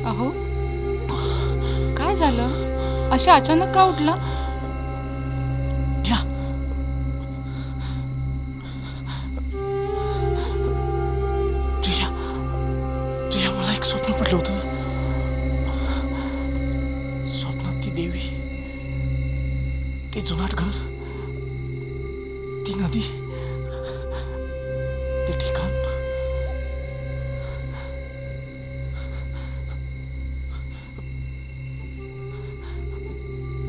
अहो, काय झालं? अशा अचानक का उठला? प्रिया, प्रिया, प्रिया, मला एक स्वप्न पडलं होतं. स्वप्नात ती देवी, ते जुनाट घर, ती नदी, ते ठिकाण.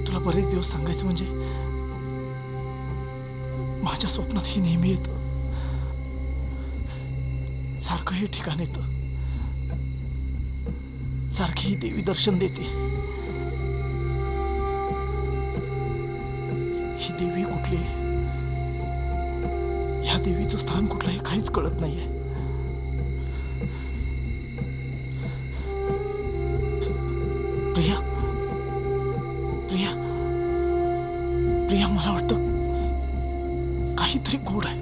तुला बरेच दिवस सांगायचं म्हणजे माझ्या स्वप्नात हे नेहमी येतं. सारखं हे ठिकाण येतं, सारखी ही देवी दर्शन देते. ही देवी कुठली, ह्या देवीचं स्थान कुठलं हे काहीच कळत नाहीये. प्रिया, प्रिया, प्रिया, मला वाटतं काहीतरी गूढ आहे.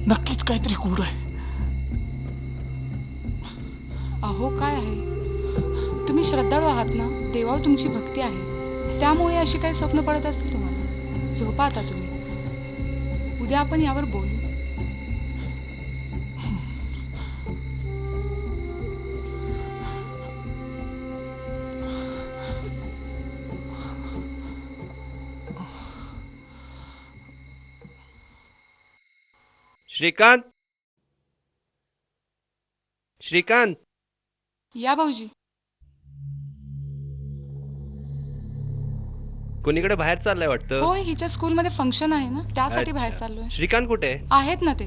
नक्कीच काहीतरी गूढ आहे. अहो, काय आहे? तुम्ही श्रद्धाळू आहात ना? देवावर तुमची भक्ती आहे, त्यामुळे अशी काही स्वप्न पडत असतील तुम्हाला. झोपा आता तुम्ही. उद्या आपण यावर बोलू. श्रीकांत, श्रीकांत, या भाऊजी. कोणीकडे बाहेर चाललंय वाटतं. होय, हिच्या स्कूलमध्ये फंक्शन आहे ना, त्यासाठी बाहेर अच्छा. चाललोय. श्रीकांत कुठे आहे? आहेत ना ते.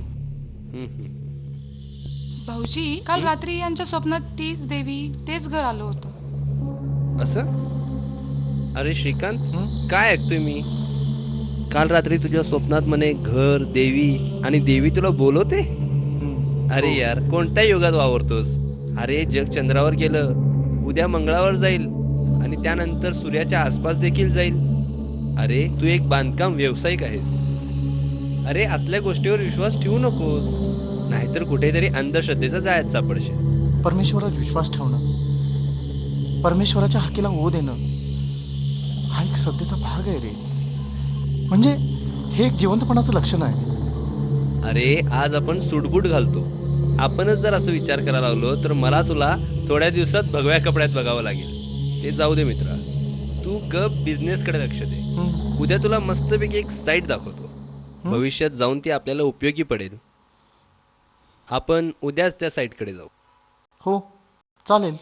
भाऊजी, काल रात्री यांच्या स्वप्नात तीच देवी, तेच घर आलं होतं. असं? अरे श्रीकांत, काय ऐकतोय मी? काल रात्री तुझ्या स्वप्नात म्हणे घर, देवी, आणि देवी तुला बोलवते. अरे यार, कोणत्या युगात वावरतोस? अरे जग चंद्रावर गेलं, उद्या मंगळावर जाईल, आणि त्यानंतर सूर्याच्या आसपास देखील जाईल. अरे तू एक बांधकाम व्यावसायिक आहेस. अरे असल्या गोष्टीवर विश्वास ठेवू नकोस, नाहीतर कुठेतरी अंधश्रद्धेचा जाळ्यात सापडशील. परमेश्वरावर विश्वास ठेवणं, परमेश्वराच्या हाकेला ओ देणं, हा एक श्रद्धेचा भाग आहे रे. म्हणजे हे एक जिवंतपणाचं लक्षण आहे. अरे आज आपण सूटबूट घालतो. आपणच जर असं विचार करायला लागलो तर मला तुला थोड्या दिवसात भगव्या कपड्यात बघावं लागेल. ते जाऊ दे मित्रा, तू गप बिझनेसकडे लक्ष दे. उद्या तुला मस्तपैकी एक साईट दाखवतो. भविष्यात जाऊन ती आपल्याला उपयोगी पडेल. आपण उद्याच त्या साईटकडे जाऊ. हो, चालेल.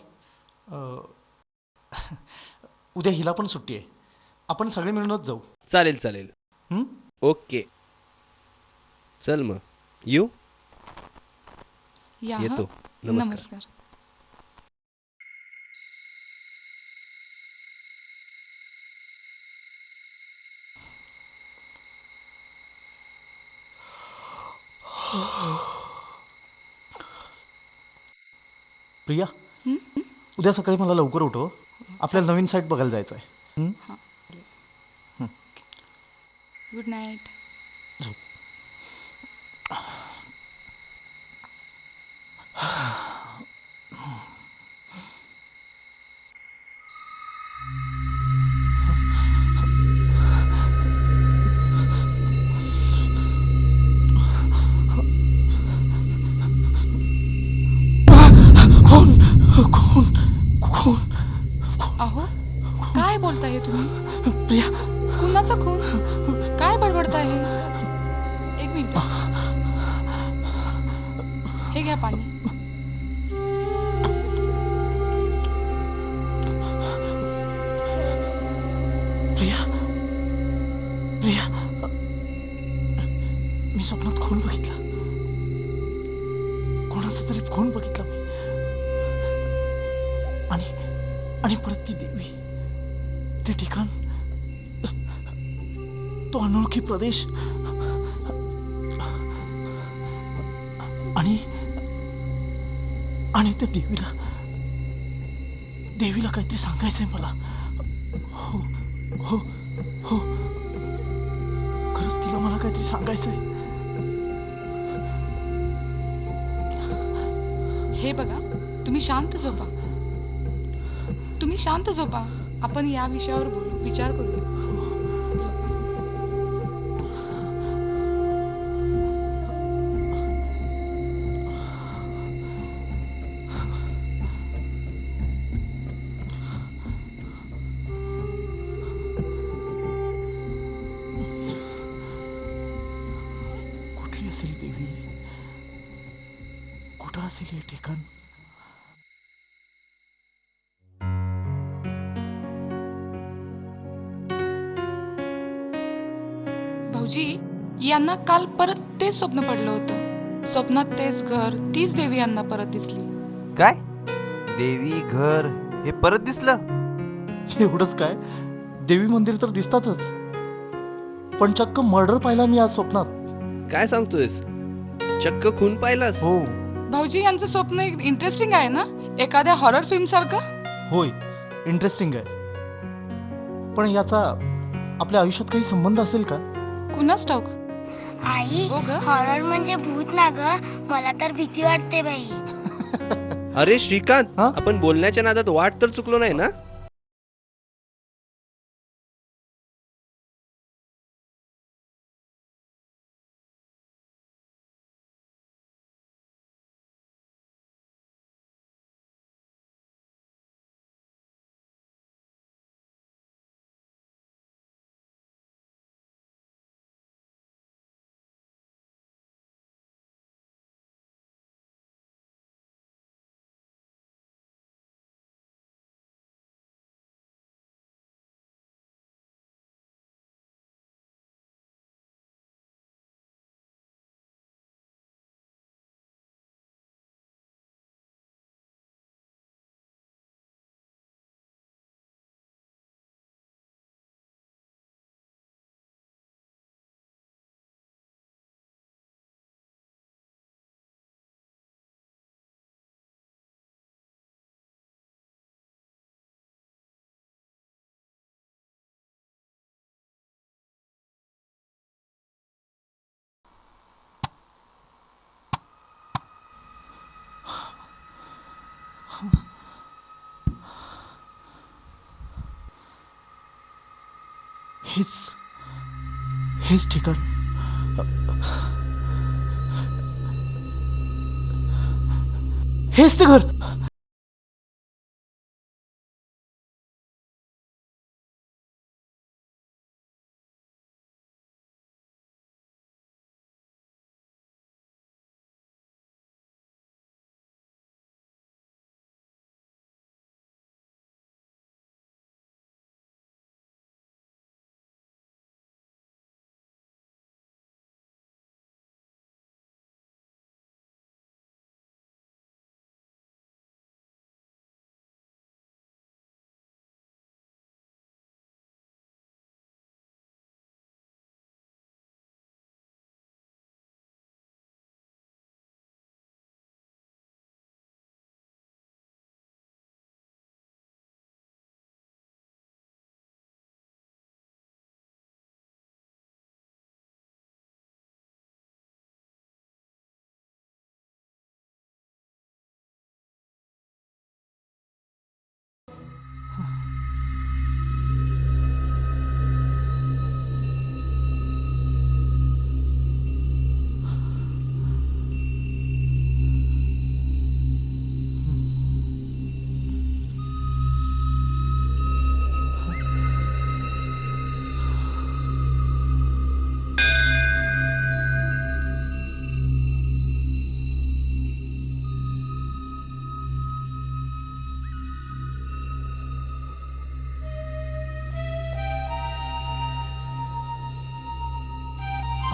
उद्या हिला पण सुट्टी आहे, आपण सगळे मिळूनच जाऊ. चालेल चालेल. ओके, चल मग येऊ. या. येतो. नमस्कार. नमस्कार. प्रिया, उद्या सकाळी मला लवकर उठव, आपल्याला नवीन साईट बघायला जायचं आहे. Good night. झोप. कोण कोण कोण? अहो, काय बोलताय हे तुम्ही? प्रिया, कुणाचा खून? काय बडबडताय हे? एक मिनिट, हे घ्या पाणी. प्रिया, प्रिया, मी स्वप्नात खून बघितला. कोणाचा तरी खून बघितला मी. आणि परत ती देवी, ते ठिकाण, तो अनोळखी प्रदेश, आणि त्या देवीला काहीतरी सांगायचंय मला. हो हो हो, खरंच तिला मला काहीतरी सांगायचंय. हे बघा, तुम्ही शांत झोपा. तुम्ही शांत झोपा. आपण या विषयावर बोलू, विचार करू. झोपा. कुठली असेल देवी? कुठं असेल हे ठिकाण? भाऊजी, यांना काल परत तेच स्वप्न पडलं होतं. स्वप्नात तेच घर, तीच देवी यांना परत दिसली. काय देवी घर हे परत दिसलं? एवढंच काय, देवी मंदिर तर दिसतातच, पण चक्क मर्डर पाहिला मी आज स्वप्नात. काय सांगतोयस? चक्क खून पाहिलास? हो भाऊजी, यांचं स्वप्न इंटरेस्टिंग आहे ना, एखाद्या हॉरर फिल्म सारखं. होय, इंटरेस्टिंग आहे. पण याचा आपल्या आयुष्यात काही संबंध असेल का? कुणास ठाऊक. आई हो ग? हॉरर म्हणजे भूत ना ग? मला तर भीती वाटते बाई. अरे श्रीकांत, हा? आपण बोलण्याच्या नादात वाट तर चुकलो नाही ना? हेच हेच ठिकाण. हेच ते घर.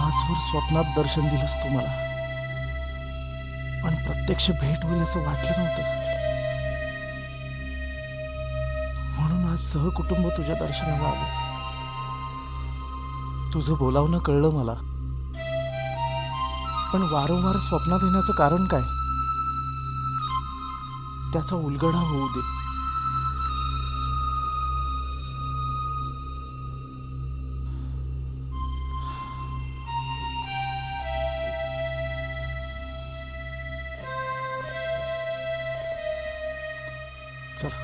आजवर स्वप्नात दर्शन दिलंस तू मला, पण प्रत्यक्ष भेट होईल असं वाटलं नव्हतं. म्हणून आज सहकुटुंब तुझ्या दर्शनाला आलं. तुझं बोलावणं कळलं मला, पण वारंवार स्वप्नात येण्याचं कारण काय? त्याचा उलगडा होऊ दे. चला.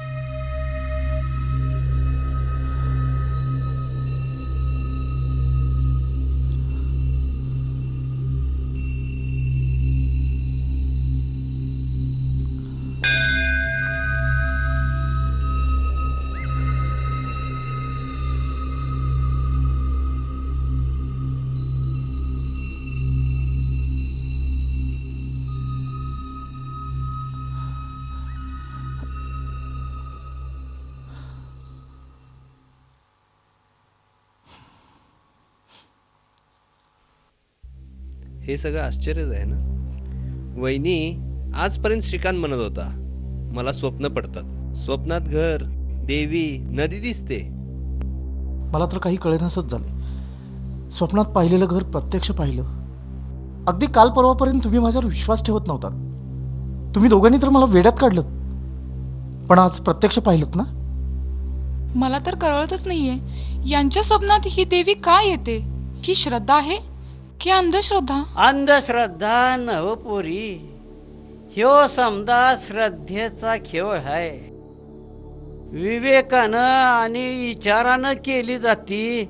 हे सगळं आश्चर्यच आहे ना. वहिनी, आजपर्यंत श्रीकांत म्हणत होता मला स्वप्न पडतात. स्वप्नात घर, देवी, नदी दिसते. मला तर काही कळेनासच झालं. स्वप्नात पाहिलेलं घर प्रत्यक्ष पाहिलं. अगदी काल परवापर्यंत तुम्ही माझ्यावर विश्वास ठेवत नव्हता. तुम्ही दोघांनी तर मला वेड्यात काढलं, पण आज प्रत्यक्ष पाहिलं ना. मला तर कळतच नाहीये यांच्या स्वप्नात ही देवी काय येते. ही श्रद्धा आहे की अंधश्रद्धा? अंधश्रद्धा नव पोरी, ह्यो समजा श्रद्धेचा खेळ आहे. विवेकानं आणि विचारानं केली जाती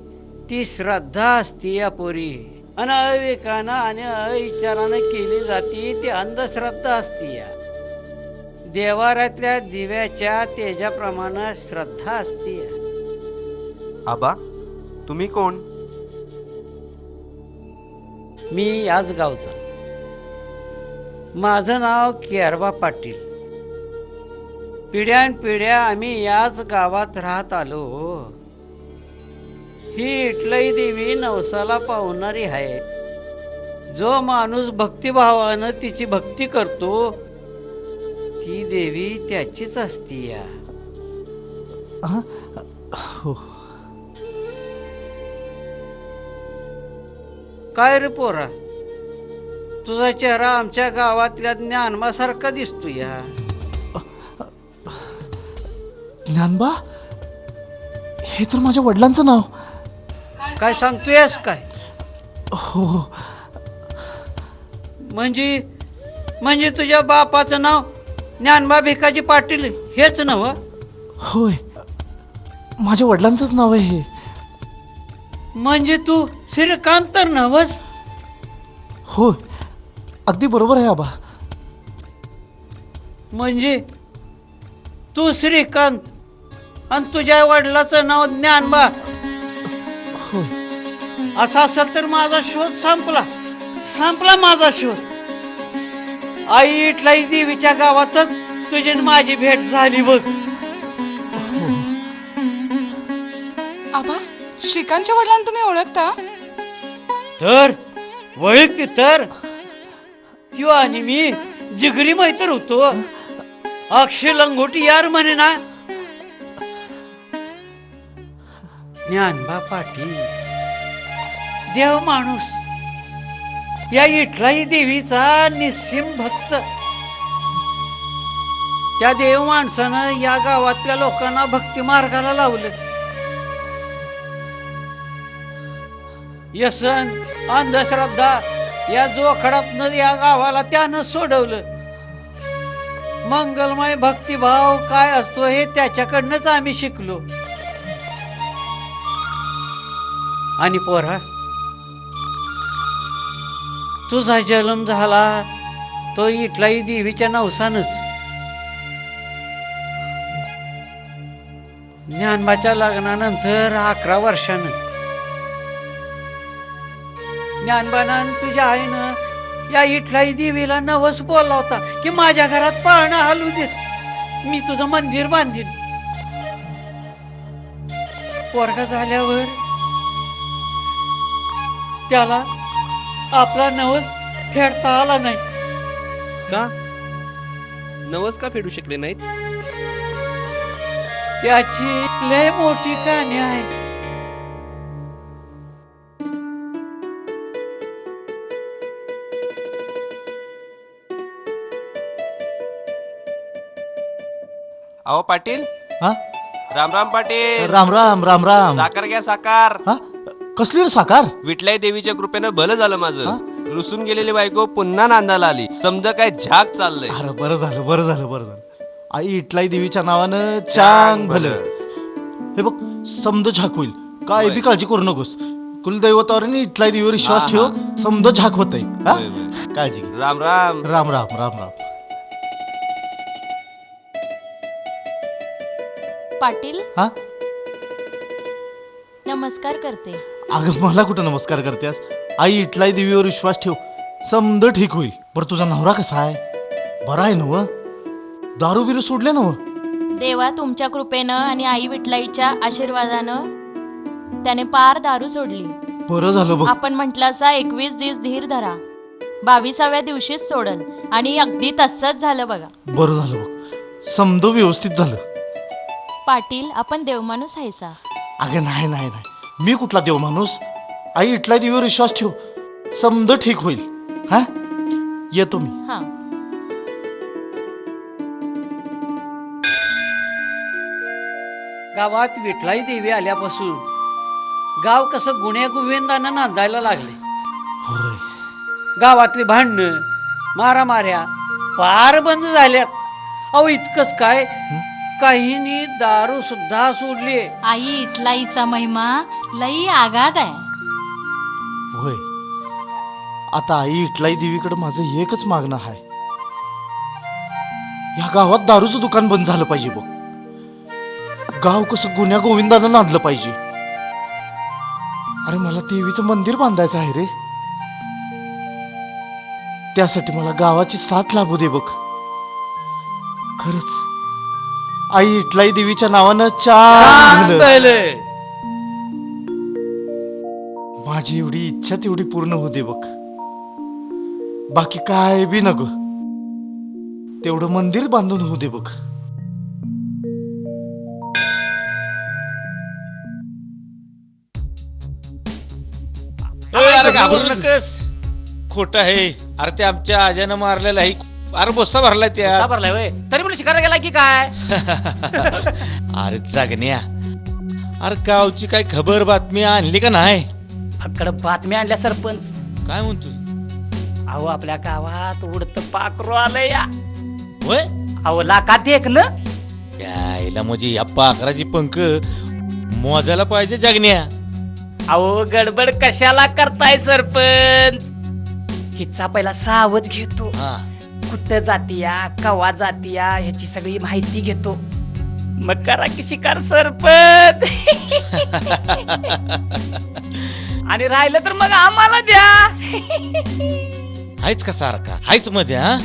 ती श्रद्धा असती या पोरी, आणि अविवेकानं आणि अविचारानं केली जाती ती अंधश्रद्धा असती या. देवाऱ्यातल्या दिव्याच्या तेजाप्रमाणे श्रद्धा असती या. आबा, तुम्ही कोण? मी याच गावचा. माझं नाव केरबा पाटील. पिढ्यानपिढ्या आम्ही याच गावात राहत आलो. ही इटलई देवी नवसाला पावणारी आहे. जो माणूस भक्तिभावानं तिची भक्ती करतो ती देवी त्याचीच असती या. हा? हो. काय रे पोरा, तुझा चेहरा आमच्या गावातल्या ज्ञानमासारखा दिसतो या. ज्ञानबा, हे तर माझ्या वडिलांचं नाव. काय सांगतोयस काय? हो. म्हणजे तुझ्या बापाचं नाव ज्ञानबा भिकाजी पाटील हेच नव? होय, माझ्या वडिलांचंच नाव आहे हे. म्हणजे तू श्रीकांत तर नवस? होय, अगदी बरोबर आहे आबा. म्हणजे तू श्रीकांत आणि तुझ्या वडिलाचं नाव ज्ञानबा होय. असा असेल तर माझा शोध संपला माझा शोध. आई इटलाई देवीच्या गावातच तुझी आणि माझी भेट झाली बघ. आबा, श्रीकांतच्या वडिलांना तुम्ही ओळखता? तर वळखती तर त्यो आणि मी जिगरी मैत्र होतो. अक्षय लंगोटी यार म्हणे ना. ज्ञानबा पाटील देव माणूस, या इटलाई देवीचा निस्सीम भक्त. त्या देव माणसानं या गावातल्या लोकांना भक्ती मार्गाला लावलं. व्यसन, अंधश्रद्धा या जोखडातनं या गावाला त्यानं सोडवलं. मंगलमय भक्तिभाव काय असतो हे त्याच्याकडनंच आम्ही शिकलो. आणि पोरा, तुझा जन्म झाला तो इटलाई देवीच्या नवसानच. ज्ञानबाच्या लग्नानंतर 11 वर्षानं ज्ञानबानं तुझ्या आईनं या इटलाई देवीला नवस बोलला होता की माझ्या घरात पाळणा हलू दे, मी तुझं मंदिर बांधीन. पोरगा झाल्यावर त्याला आपला नवस फेडता आला नाही. का नवस का फेडू शकले नाहीत? त्याची लय मोठी कहाणी आहे. अहो पाटील, हा? राम राम पाटील. राम राम राम राम. साकार घ्या साकार. हा? कसली रे साकार? विठलाई देवीच्या कृपेनं भलं झालं हा? माझं. रुसून गेलेली बायको पुन्हा नांदाला आली. समजा काय झाक चाललंय. अरे बरं झालं, बरं झालं, बरं झालं. आई इटलाई देवीच्या नावानं चांग भलं. हे बघ, समद झाक होईल. काय बी काळजी करू नकोस. कुलदैवतावर आणि इटलाई देवीवर विश्वास हा, ठेव. समद झाक होत आहे. होय, होय. काळजी घे. राम राम. राम राम राम राम. पाटील, हा? नमस्कार करते. अगं मला कुठं नमस्कार करतेस? आई इटलाई देवीवर विश्वास ठेव. समद ठीक होईल. बरं, तुझा नवरा कसा आहे? बरा आहे नव? दारू बिरू सोडले नव? देवा तुमच्या कृपेनं आणि आई विठलाईच्या आशीर्वादानं त्याने पार दारू सोडली. बरं झालं बघ. आपण म्हटलं असा 21 दिवस धीर धरा. 22व्या दिवशीच सोडल आणि अगदी तसंच झालं बघा. बरं झालं बघ, समदो व्यवस्थित झालं. पाटील आपण देवमाणूस आहेसा. अगं नाही नाही नाही, मी कुठला देव माणूस. आई इटल्या देवीवर विश्वास ठेव, समद ठीक होईल. हा, येतो मी. हां. गावात विठलाई देवी आल्यापासून गाव कसं गुण्यागोविंदानं नांदायला लागले. होय. गावातली भांडणं मारामाऱ्या पार बंद झाल्यात. अहो इतकंच काय, काहींनी दारू सुद्धा सोडली. आई इटलाईचा महिमा लई आगाध आहे. होय, आता आई इटलाई देवीकडे माझं एकच मागणं आहे. या गावात दारूचं दुकान बंद झालं पाहिजे बघ. गाव कसं गुन्ह्या गोविंदानं नांदलं पाहिजे. अरे मला देवीचं मंदिर बांधायचं आहे रे. त्यासाठी मला गावाची साथ लाभू दे बघ. खरंच आई इटलाई देवीच्या नावानं चांगलं. चांगलं. माझी एवढी इच्छा तेवढी पूर्ण होऊ दे बघ. बाकी काय बी नको, तेवढं मंदिर बांधून होऊ दे बघ. अरे घाबरू नकस, खोट आहे. अरे ते आमच्या आज्यानं मारलेलं आहे. अरे बोस्सा भरलाय त्या. भरलाय वय तरी म्हणून शिकायला गेला की काय? अरे जागण्या, अरे गावची काय खबर बातमी आणली का नाही? फक्त बातम्या आणल्या सरपंच. काय म्हणतो? अहो आपल्या गावात उडत पाखरू आलंय या. होय, अहो लाकात एक ना. यायला म्हणजे या पाखराची पंख मोजायला पाहिजे जागण्या. अहो गडबड कशाला करताय सरपंच? हिचा पहिला सावध घेतो. हा, कुठं जातीया, कवा जातीया ह्याची सगळी माहिती घेतो. मग करा की शिकार सरपंच. आणि राहिलं तर मग आम्हाला द्या. हायच का सारखा? हायच मध्ये हा?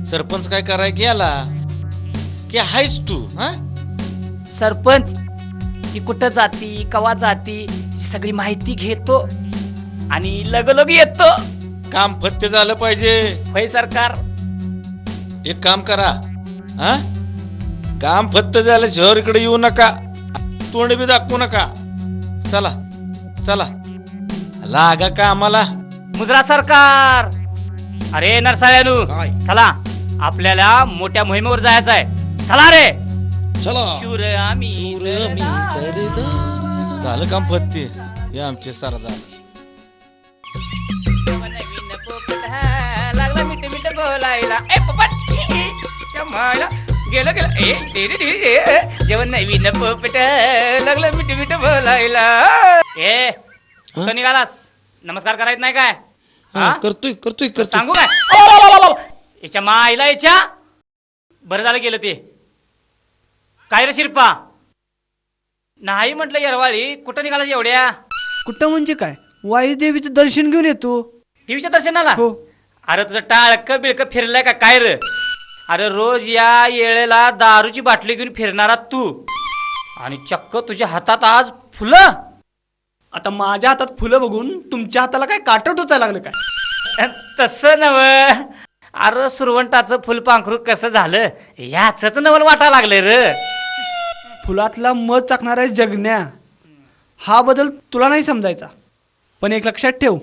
सरपंच काय कराय गेला की हायच तू? हा, सरपंच ती कुठं जाती, कवा जाती ही सगळी माहिती घेतो आणि लगोलग येतो. काम फत्ते झालं पाहिजे. होय सरकार. एक काम करा, हा, काम फत्त झालं शहर इकडे येऊ नका, तोंड बी दाखवू नका. चला चला, लागा का आम्हाला. मुजरा सरकार. अरे नरसाळ्यानू, चला आपल्याला मोठ्या मोहिमेवर जायचं आहे. चला रे. शूर आम्ही झालं काम फत्ते. हे आमचे सरदार. नवीन पोपट लागला मिठ मिठ बोलायला. ए पोपट कमाला. गेलं गेलं ए धीरे धीरे. जेवण नवीन पोपट लागलं मिठ मिठ बोलायला. ए कुठं निघालास? नमस्कार करायचं नाही काय? हा? करतोय करतोय करतोय. सांगू काय? ओ, याच्या माईला याच्या. बरं झालं गेलं ते. काय रे शिरपा? नाही म्हटलं येरवाळी. कुठं निघालास एवढ्या? कुठं म्हणजे काय, वायुदेवीचं दर्शन घेऊन येतो. टीव्हीच्या दर्शनाला? हो. अरे तुझं टाळक बिळक फिरलाय का काय रे? अरे रोज या येळेला दारूची बाटली घेऊन फिरणारा तू आणि चक्क तुझ्या हातात आज फुलं. आता माझ्या हातात फुलं बघून तुमच्या हाताला काय काटं टोचायला लागलं काय? तसं नव. अरे सुरवंटाचं फुल पांखरू कसं झालं याच नवल वाटा लागलंय र. फुलातला मध चाकणारा जगण्या, हा बदल तुला नाही समजायचा. पण एक लक्षात ठेव,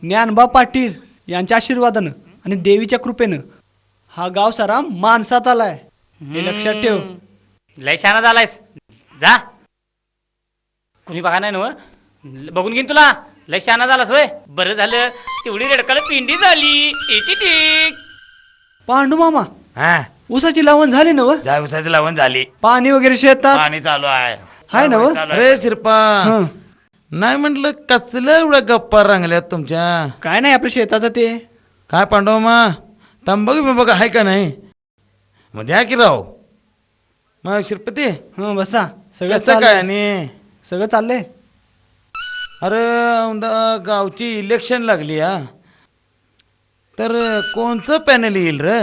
ज्ञानबा पाटील यांच्या आशीर्वादानं आणि देवीच्या कृपेनं हा गाव सारा माणसात आलाय. हे लक्षात ठेव. लय शहाणा झालायस. जा. कुणी बघा नाही नव. बघून घेईन तुला. लय शहाणा झालास होय. बरं झालं तेवढी रेडकाला पिंडी झाली. ठीक. पांडू मामा, हा, ऊसाची लावण झाली ना व? उसाची लावण झाली. पाणी वगैरे शेतात पाणी चालू आहे. हाय ना व? अरे शिरपा, हं. नाही म्हटलं कसल्या एवढ्या गप्पा रंगल्यात तुमच्या? काय नाही आपल्या शेताचं ते. काय पांडवमा, तंबाखू बिंबाखू आहे का नाही? मग द्या की राव. मग शिरपती हं, बसा. सगळं कसं काय? चाललंय. आणि सगळं चाललंय. अरे औंधा गावची इलेक्शन लागली हा, तर कोणचं पॅनल येईल रे?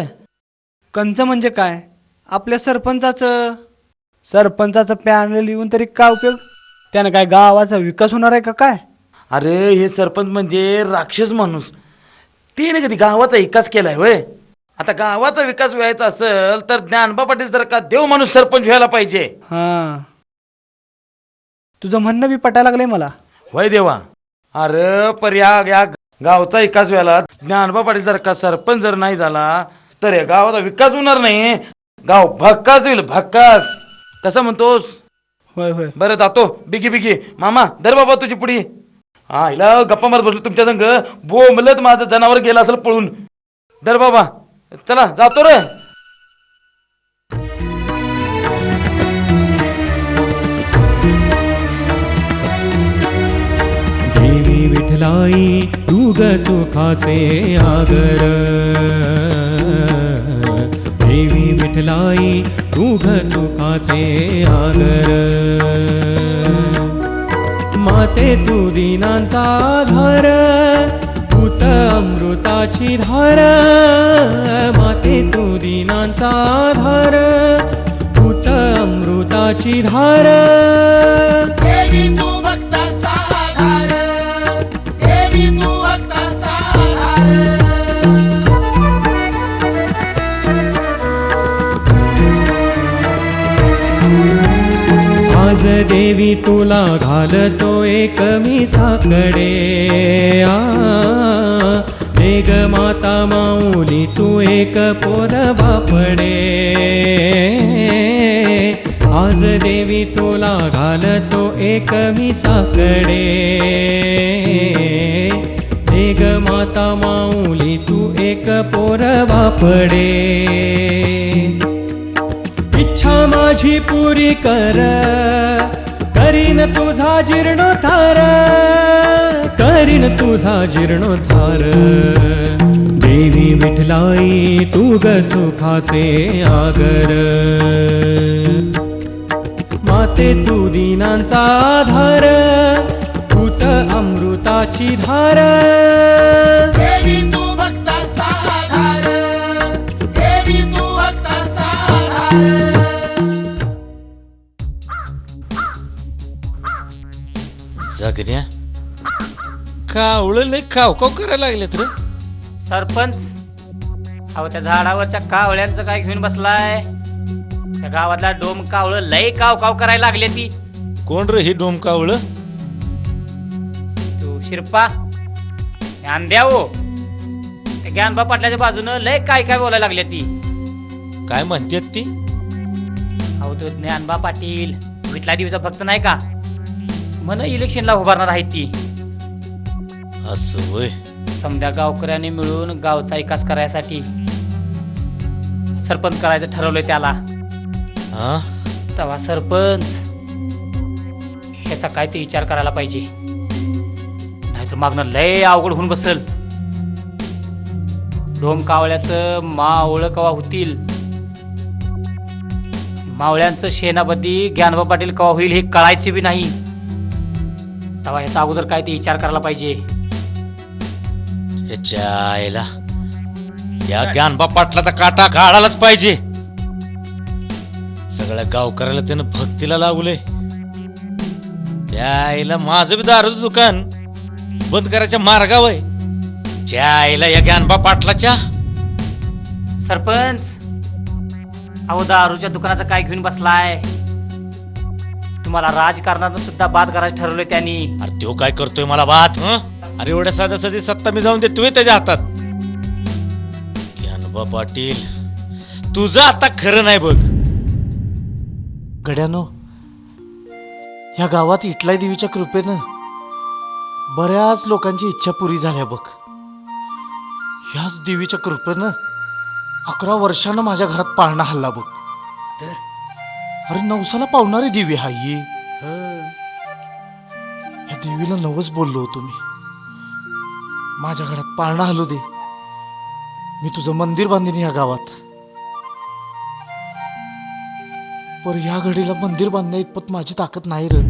कंच म्हणजे काय? आपल्या सरपंचाचं. सरपंचाचं पॅनल येऊन तरी काय उपयोग? त्यानं काय गावाचा विकास होणार आहे का काय? अरे हे सरपंच म्हणजे राक्षस माणूस. तिने कधी गावाचा विकास केलाय होय? आता गावाचा विकास व्हायचा असेल तर ज्ञानबा पाटील जर का देव माणूस सरपंच व्हायला पाहिजे. हां, तुझं म्हणणं बी पटायला लागलंय मला. वय देवा, अरे पर या गावचा विकास व्हायला ज्ञानबा पाटील जर का सरपंच जर नाही झाला तर या गावाचा विकास होणार नाही. गाव भक्कास होईल, भक्कास. कसं म्हणतोस? होय होय. बरं जातो. बिगी बिगी मामा दर बाबा तुझी पुढी. हा हिला गप्पा मारत बसलो तुमच्या संग. बोंबलत माझं जनावर गेला असेल पळून. दर बाबा चला जातो रे. देवी विठलाई तू ग सुखाचे आगर, देवी विठलाई तू ग सुखाचे आगर, माते तू दीनांचा आधार, तूच अमृताची धार, माते तू दीनांचा आधार, तूच अमृताची धार, देवी तू भक्तांचा आधार, देवी तू भक्तांचा आधार. आज देवी तुला घालतो एक मी साकडे, देग माता माऊली तू एक पोर बापडे, आज देवी तुला घालतो एक मी साकडे, देग माता माऊली तू एक पोर बापडे, इच्छा माझी पुरी कर, करीन तुझा जीर्णोद्धार, करीन तुझा जीर्णोद्धार, देवी विठलाई तू ग सुखाचे आगर, माते तू दीनांचा आधार, तूच अमृताची धार, देवी तू भक्तांचा आधार, देवी तू भक्तांचा आधार. जगण्या कावळं लय काव काव करायला लागलेत रे. सरपंच, अहो त्या झाडावरच्या कावळ्यांचं काय घेऊन बसलाय? त्या गावातला डोम कावळं लय काव काव करायला लागले ती. कोण रे ही डोम कावळं? तू शिरपा द्या हो. त्या ज्ञानबा पाटलाच्या बाजूनं लय काय काय बोलायला लागले ती. काय म्हणतात ती? अहो तो ज्ञानबा पाटील विठला देवीचा भक्त नाही का, म्हण इलेक्शनला उभारणार आहे ती. असं होय. समध्या गावकऱ्याने मिळून गावचा विकास करायसाठी सरपंच करायचं ठरवलंय त्याला. हा तेव्हा सरपंच ह्याचा काय ते विचार करायला पाहिजे, नाहीतर मागणं लय अवघड होऊन बसल. डोम कावळ्याचं मावळ कवा होतील, मावळ्यांचं शेणाबद्दी ज्ञानबा पाटील कवा होईल हे कळायचे बी नाही. तेव्हा ह्याचा अगोदर काय ते विचार करायला पाहिजे. याच्या आईला या ज्ञानबा पाटलाचा काटा काढायलाच पाहिजे. सगळ्या गावकऱ्याला त्यानं भक्तीला लावलंय. त्या आईला माझं बी दारूचं दुकान बंद करायच्या मार्गावर आहे. त्या आईला या ज्ञानबा पाटलाच्या. सरपंच, अहो दारूच्या दुकानाचं काय घेऊन बसलाय? तुम्हाला राजकारणात सुद्धा बाद करायचं ठरवलंय त्यांनी. अरे तो काय करतोय मला बात? अरे एवढ्या साधी सत्ता मी जाऊन देतोय त्याच्या हातात. ज्ञानबा पाटील तुझं आता खरं नाही बघ. गड्यानो, ह्या गावात इटलाई देवीच्या कृपेनं बऱ्याच लोकांची इच्छा पुरी झाल्या बघ. ह्याच देवीच्या कृपेनं 11 वर्षानं माझ्या घरात पाळणा हल्ला बघ. अरे नवसाला पावणारी देवी हा ही. या देवीला नवस बोललो होतो मी, माझ्या घरात पाळणा हलू दे, मी तुझं मंदिर बांधीन या गावात. पर या घडीला मंदिर बांधण्या इतपत माझी ताकद नाही र.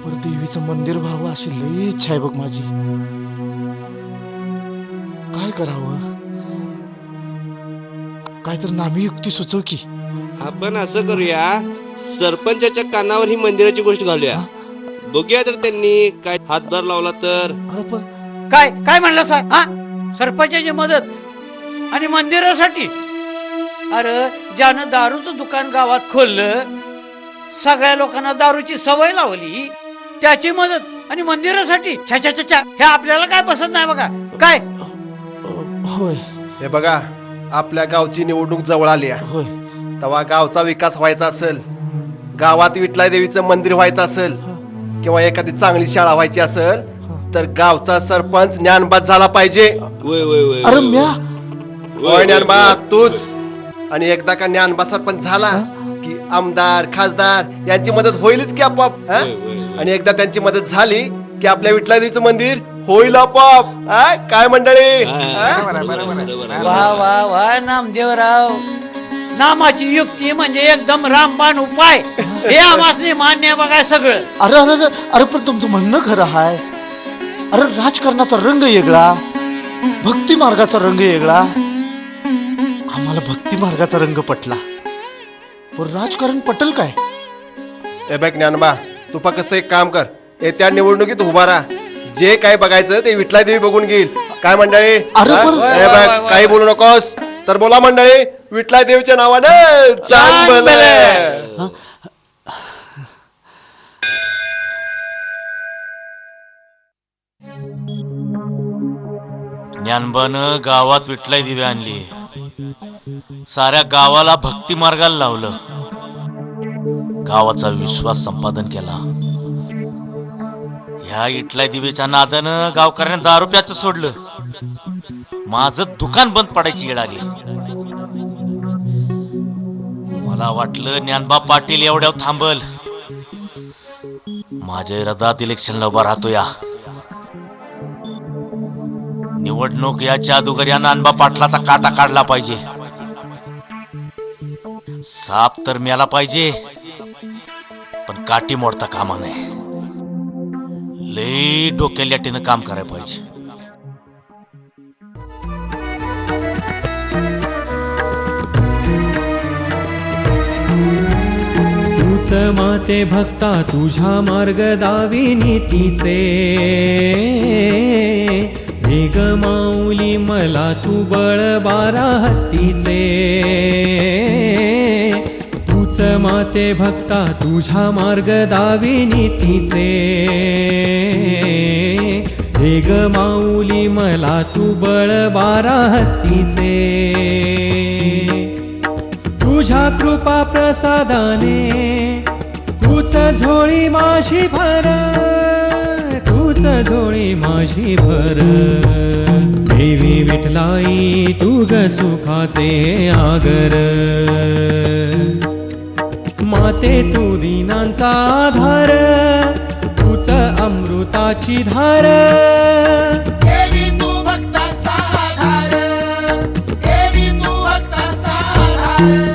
पर देवीचं मंदिर व्हावं अशी लई इच्छा आहे बघ माझी. काय करावं? काय तर नामी युक्ती सुचव की. आपण असं करूया, सरपंचाच्या कानावर ही मंदिराची गोष्ट घालूया. बघूया तर त्यांनी काय हातभार लावला तर. अरे पण काय काय म्हणला साहेब? हा, सरपंचाची मदत आणि मंदिरासाठी? अरे ज्यानं दारूचं दुकान गावात खोललं, सगळ्या लोकांना दारूची सवय लावली, त्याची मदत आणि मंदिरासाठी? छा छा छा छा, हे आपल्याला काय पसंत नाही बघा. काय होय हे बघा, आपल्या गावची निवडणूक जवळ आली आहे. होय तेव्हा गावचा विकास व्हायचा असेल, गावात विठलाई देवीचं मंदिर व्हायचं असेल, किंवा एखादी चांगली शाळा व्हायची असेल, तर गावचा सरपंच ज्ञानबाद झाला पाहिजे. अरे म्या होय ज्ञानबा, तूच. आणि एकदा का ज्ञानबा सरपंच झाला की आमदार खासदार यांची मदत होईलच की आपोआप. आणि एकदा त्यांची मदत झाली की आपल्या विठलाई देवीचं मंदिर होईल आपोआप. काय मंडळी? वा वा वा नामदेवराव, नामाची युक्ती म्हणजे एकदम रामबाण उपाय. हे आम्हाला मान्य आहे बघा सगळं. अरे अरे अरे अरे पण तुमचं म्हणणं खरं आहे. अरे राजकारणाचा रंग वेगळा, भक्ती मार्गाचा रंग वेगळा. आम्हाला भक्ती मार्गाचा रंग पटला, पण राजकारण पटल काय? ए बघ ज्ञानबा, तू फक्त एक काम कर, येत्या निवडणुकीत उभा राहा. जे काय बघायचं ते विठलाई देवी बघून घेईल. काय मंडळी? अरे पण- ए बघ, काही बोलू नकोस. तर बोला मंडळी, विठलाई देवीच्या नावानं चांग भलं. ज्ञानबानं गावात विठलाई दिवे आणली, साऱ्या गावाला भक्ती मार्गाला लावलं, गावाचा विश्वास संपादन केला. ह्या इटलाई दिवेच्या नादानं गावकऱ्यांना दारू प्याचं सोडलं. माझं दुकान बंद पडायची वेळ आली. मला वाटलं ज्ञानबा पाटील एवढ्या थांबल. माझ्या इरादात इलेक्शनला उभा राहतो. या निवडणूक याच्या अगोदर या ज्ञानबा पाटलाचा काटा काढला पाहिजे. साप तर मिळाला पाहिजे, पण काठी मोडता कामा नये. लई डोक्याल्याटीनं काम करायला पाहिजे. तूच माते भक्ता तुझ्या मार्ग दावी नीतीचे, वेग माऊली मला तू बळ बारा हत्तीचे. तूच माते भक्ता तुझ्या मार्ग दावी नीतीचे, वेग माऊली मला तू बळ बारा हत्तीचे. तुझ्या कृपा प्रसादाने तूच झोळी माझी भर, तूच झोळी माझी भर. देवी विठलाई तू ग सुखाचे आगर, माते तू दीनांचा आधार, तूच अमृताची धार. देवी तू भक्तांचा आधार, देवी तू भक्तांचा आधार.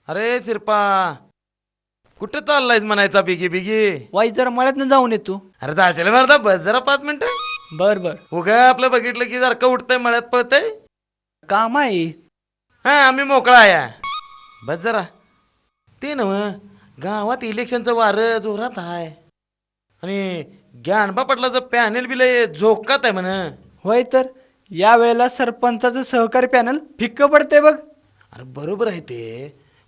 अरे सिरपा, कुठे चाललायस म्हणायचा बिगी बिगी? वाईट जरा मळ्यात जाऊन येतो. अरे जायचं बरं, बस जरा 5 मिनिटं. बर बर. उगा आपलं बघितलं की जर का उठतंय मळ्यात पळतंय. काम आहे. हा आम्ही मोकळा आहे. बस जरा ते नव गावात इलेक्शनचं वारं जोरात आहे आणि ज्ञानबा पाटलाचं पॅनल बी लय झोकात आहे म्हण. होय तर या वेळेला सरपंचाचं सहकारी पॅनल फिक्क पडते बघ. अरे बरोबर आहे ते,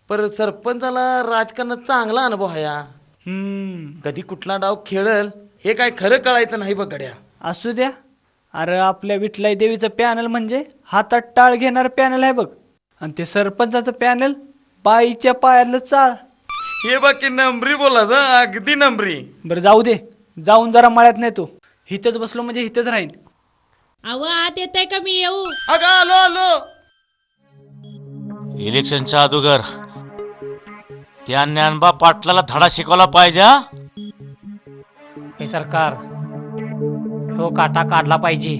पर सरपंचाला राजकारणात चांगला अनुभव आहे. कधी कुठला डाव खेळल हे काय खरं कळायचं नाही बघ गड्या. असू द्या. अरे आपल्या विठलाई देवीचं पॅनल म्हणजे हातात टाळ घेणार पॅनल आहे बघ. आणि ते सरपंचाचं पॅनल बाईच्या पायातलं चाळ. हे बाकी नंबरी बोलायचं, अगदी नंबरी. बरं जाऊ दे, जाऊन जरा मळ्यात नेतो. हिथंच बसलो म्हणजे हिथंच राहीन. अव आत येत का मी येऊ? अगं आलो आलो. इलेक्शनच्या अगोदर त्या ज्ञानबा पाटलाला धडा शिकवला पाहिजे. हे सरकार हो काटा काढला पाहिजे,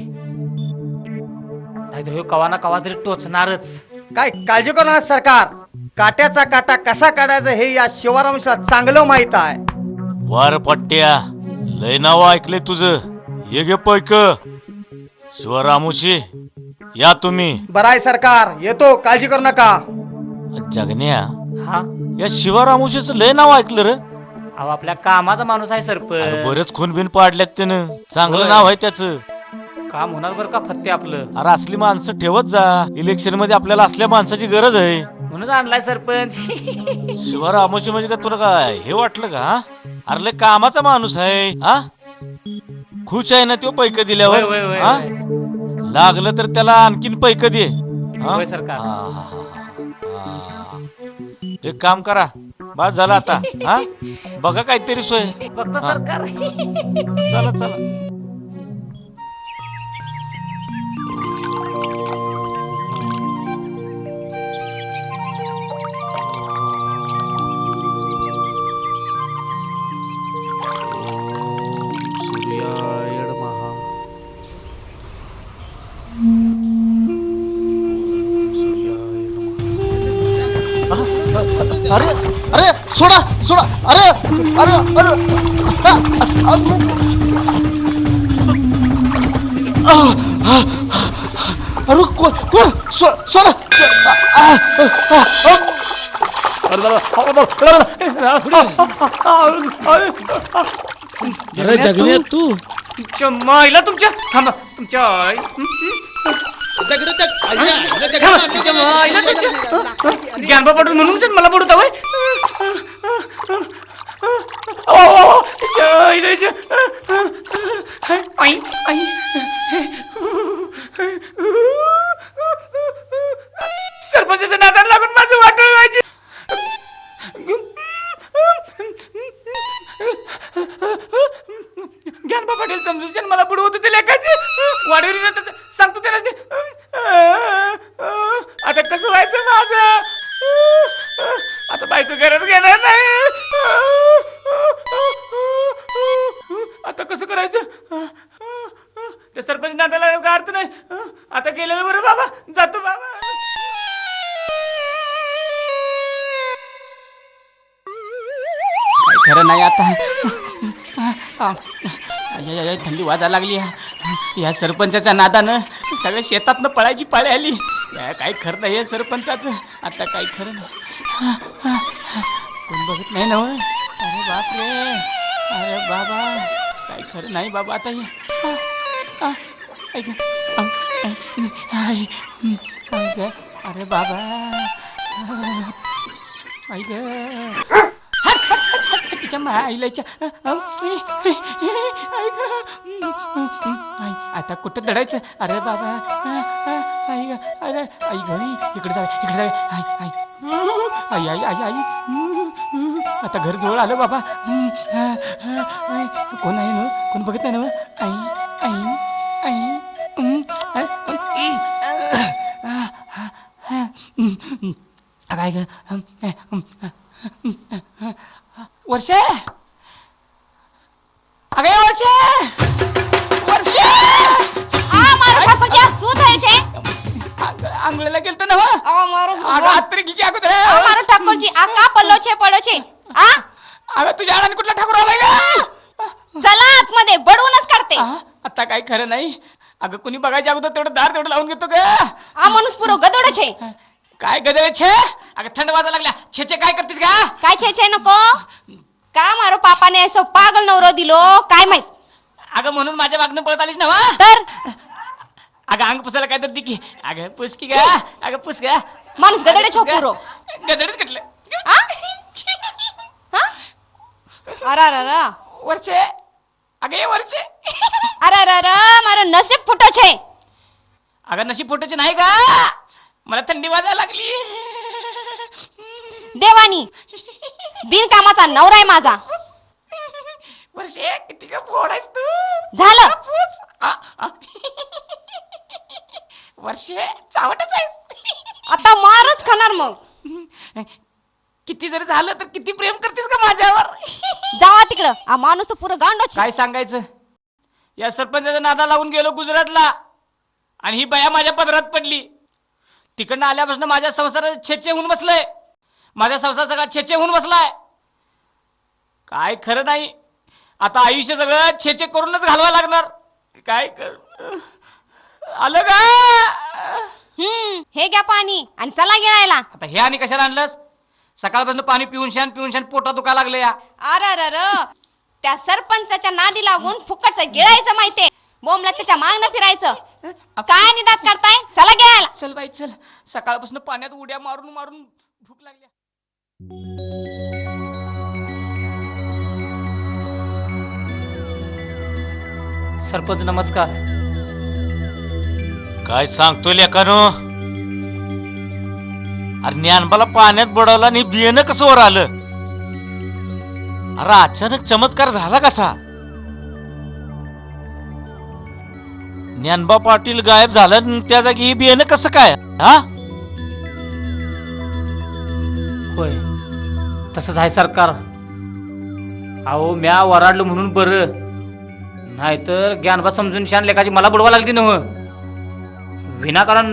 नाहीतर हो कवा ना कवा तरी टोचणारच. काय काळजी करू नका सरकार, काट्याचा काटा कसा काढायचा हे या शिवारामला चांगलं माहित आहे. वार पट्ट्या लय नाव ऐकले तुझं. ये गे पैक शिवरामुशी या तुम्ही. बरं आहे सरकार, येतो, काळजी करू नका. जगन्या हा या शिवरामुशीच लय नाव ऐकलं रे. अहो आपल्या कामाचा माणूस आहे सरपंच. बरेच खून बिन पाडल्यात त्यानं. चांगलं नाव आहे त्याचं. काम होणार बरं का फत्ते आपलं. अरे असली माणसं ठेवत जा. इलेक्शन मध्ये आपल्याला असल्या माणसाची गरज आहे. म्हणून आणलाय सरपंच. शिवरामुशी म्हणजे का तुला काय हे वाटलं का? अरे लय कामाचा माणूस आहे. हा खुश आहे ना तो पैक दिल्यावर. होय, होय, होय, हा? लागलं तर त्याला आणखीन पैक दे. होय सरकार. एक काम करा, बस झालं आता. हा बघा काहीतरी सोय. फक्त सरकार. चला चला. अरे अरे सोडा सोडा. अरे अरे अरे अरे कोण कोण सोडा. अरे जगन्या तू तुमच्या माईला तुमच्या थांबा तुमच्या आई. ज्ञानबा पाटील म्हणून मला पडू तवय. सरपंचाच्या नादाला लागून माझं वाटोळ व्हायचे. ज्ञानबा पाटील समजून मला पुढे होतं ते लेखाचे वाढवली सांगतो त्याला. आता कसं व्हायचं माझं? आता बायको घरात घेणार नाही. आता कसं करायचं? ते सरपंच नात्याला काय अर्थ नाही. आता गेलेलं बरं बाबा, जातो बाबा. खरं नाही आता. थंडी वाजायला लागली. या सरपंचाच्या नादानं सगळ्या शेतातनं पळायची पाळी आली. काय खरं नाही या सरपंचाचं. आता काय खरं नाही. कोण बघत नाही ना. अरे बाप रे. अरे बाबा काय खरं नाही बाबा आता. अरे बाबा ऐक तिच्या माईलाच्या. आता कुठं दडायचं? अरे बाबा आई अरे आई घरी इकडे जा इकडे जा. आई आई आई आई. आता घर जवळ आलं बाबा. कोण आहे ना? कोण बघत नाही ना? आई आई आई. काय ग वर्षे? अगे वर्षे वर्षे. आंगळीला गेलतो ना. ठाकूरजी आका पल्लोचे पडोचे. अगं तुझ्या आडाने कुठला ठाकूर आलाय का? चला आतमध्ये बडवूनच काढते. आता काय खरं नाही. अगं कुणी बघायच्या अगोदर तेवढं दार तेवढं लावून घेतो ग. हा माणूस पुरो गदोडच आहे. काय गदळ छे. अगं थंड वाजा लागल्या. छे छे काय करतीस का? काय छे नको. का मारो पापाने असं पागल नवरो दिलो काय माहित. अगं म्हणून माझ्या मागणं पळत आलीस ना तर अगं अंग पुसायला काय तर दे की. अगं पुस की का. अगं पुस का. माणूस गदडे पुरो. गदडच कटलं. अरे वरचे. अगं ये वरचे. अरे मारो नसीब फुटो छे. अगं नशीब फोटोचे नाही का. मला थंडी वाजायला लागली. देवानी बिनकामाचा नवरा आहे माझा. वर्षे किती का फोड आहेस तू. झालं वर्षे चावटच आहेस. आता मारच खाणार मग. किती जरी झालं तर किती प्रेम करतेस का माझ्यावर. जावा तिकडं. हा माणूस तर पुरं गांडो छे. काय सांगायचं. या सरपंचाच्या नादा लावून गेलो गुजरातला आणि ही बया माझ्या पदरात पडली. तिकडनं आल्यापासून माझ्या संसारात छेचे होऊन बसलंय. माझ्या संसार सगळा छेचे होऊन बसलाय. काय खरं नाही. आता आयुष्य सगळं छेचे करूनच घालवा लागणार. काय कर आलं का. हे घ्या पाणी आणि चला गिळायला. आता हे आणि कशाला आणलंस. सकाळपासून पाणी पिऊन शान पोटा दुखा लागले या. अरे त्या सरपंचाच्या नादी लागून फुकटचं गिळायचं माहितीये. बोमला त्याच्या मागणं फिरायचं. काय निदात करताय. चला गिळायला. चल बाई चल. सकाळपासून पाण्यात उड्या मारून मारून भूक लागल्या. सरपंच नमस्कार. काय सांगतोय लेकानो. अरे ज्ञानबाला पाण्यात बुडवला आणि बियाणं कसं वर आलं. अरे अचानक चमत्कार झाला कसा. ज्ञानबा पाटील गायब झाला त्या जागी ही बियाणं कसं काय. हा होय तसंच आहे सरकार. अहो म्या वराडलो म्हणून बरं. नाहीतर ज्ञानबा समजून शान लेखाची मला बुडवा लागली नव. विनाकारण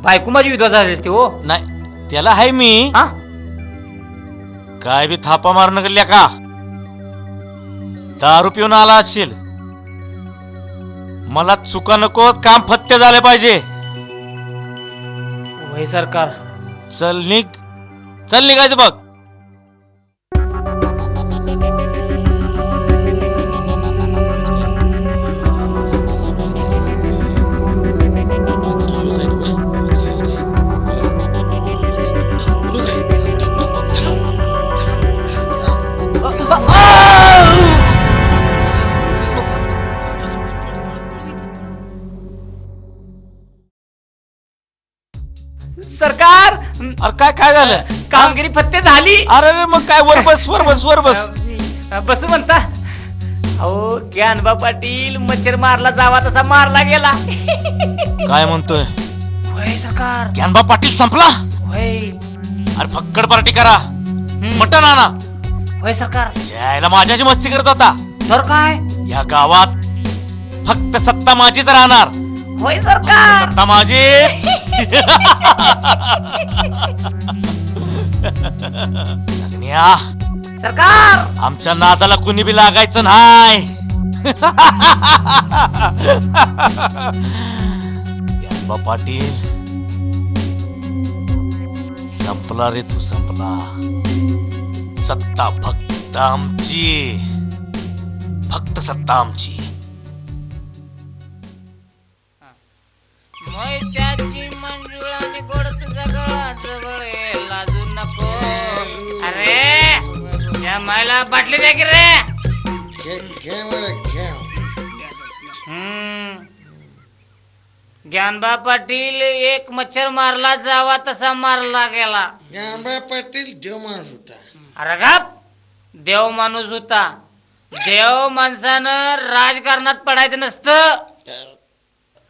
बायको माझी विधवा झाली असते हो. नाही त्याला आहे मी. काय बी थापा मारणं गेल्या का. दारू पिऊन आला असशील. मला चुका नको. काम फत्ते झाले पाहिजे. होय सरकार. चल निघ. चल निघायचं बघ. सरकार. अरे काय काय झालं. कामगिरी फत्ते झाली. अरे मग काय वर बस वर बस वर बस. बसू म्हणता. अहो ज्ञानबा पाटील मच्छर मारला जावा तसा मारला गेला. काय म्हणतोय. होय सरकार. ज्ञानबा पाटील संपला. होय. अरे फक्कड पार्टी करा. मटण आणा. होय सरकार. जायला माझ्याची मस्ती करत होता. तर काय या गावात फक्त सत्ता माझीच राहणार. होय सरकार. सत्ता माझी. सरकार. आमच्या नादाला कुणी बी लागायचं नाही. ज्ञानबा पाटील संपला रे तू संपला. सत्ता फक्त आमची. फक्त सत्ता आमची. मैत्याची मंजुळाने गोड तुझ्या गळा जवळ लाजू नको. अरे या मायला बाटली द्या की रे. ज्ञानबा पाटील एक मच्छर मारला जावा तसा मारला गेला. ज्ञानबा पाटील देव माणूस होता. अरे गप. देव माणूस होता. देव माणसानं राजकारणात पडायचं नसतं.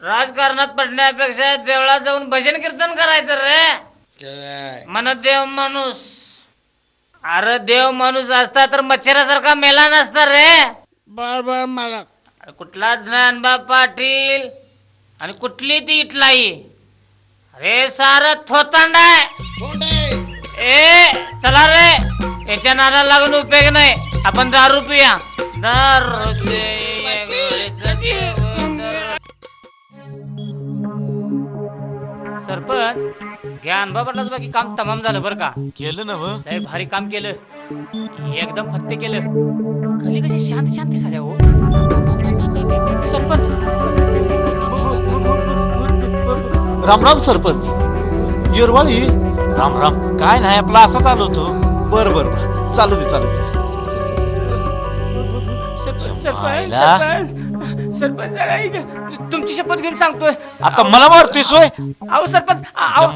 राजकारणात पडण्यापेक्षा देवळात जाऊन भजन कीर्तन करायचं रे. मन देव माणूस. अरे देव माणूस असता तर मच्छरासारखा मेला नसता रे. बार मला कुठला ज्ञानबा पाटील आणि कुठली ती इटलाई. अरे सार थोतांड आहे. ए चला रे. याच्या नादाला लागून उपयोग नाही. आपण दारू पिया. दारू सरपंच ज्ञानबा पाटलाचं बाकी काम तमाम झालं बरं का. केलं ना मग लय भारी काम केलं, एकदम फत्ते केलं. खाली कशी शांत शांत दिसाल्या हो सरपंच. राम राम सरपंच. येरवाळी. राम राम. काय नाही आपला असाच आलो होतो. बर बर बर, चालू दे चालू दे. सरपंच ऐक, तुमची शपथ घेऊन सांगतोय. आता मला मारतोय सोय. अहो सरपंच,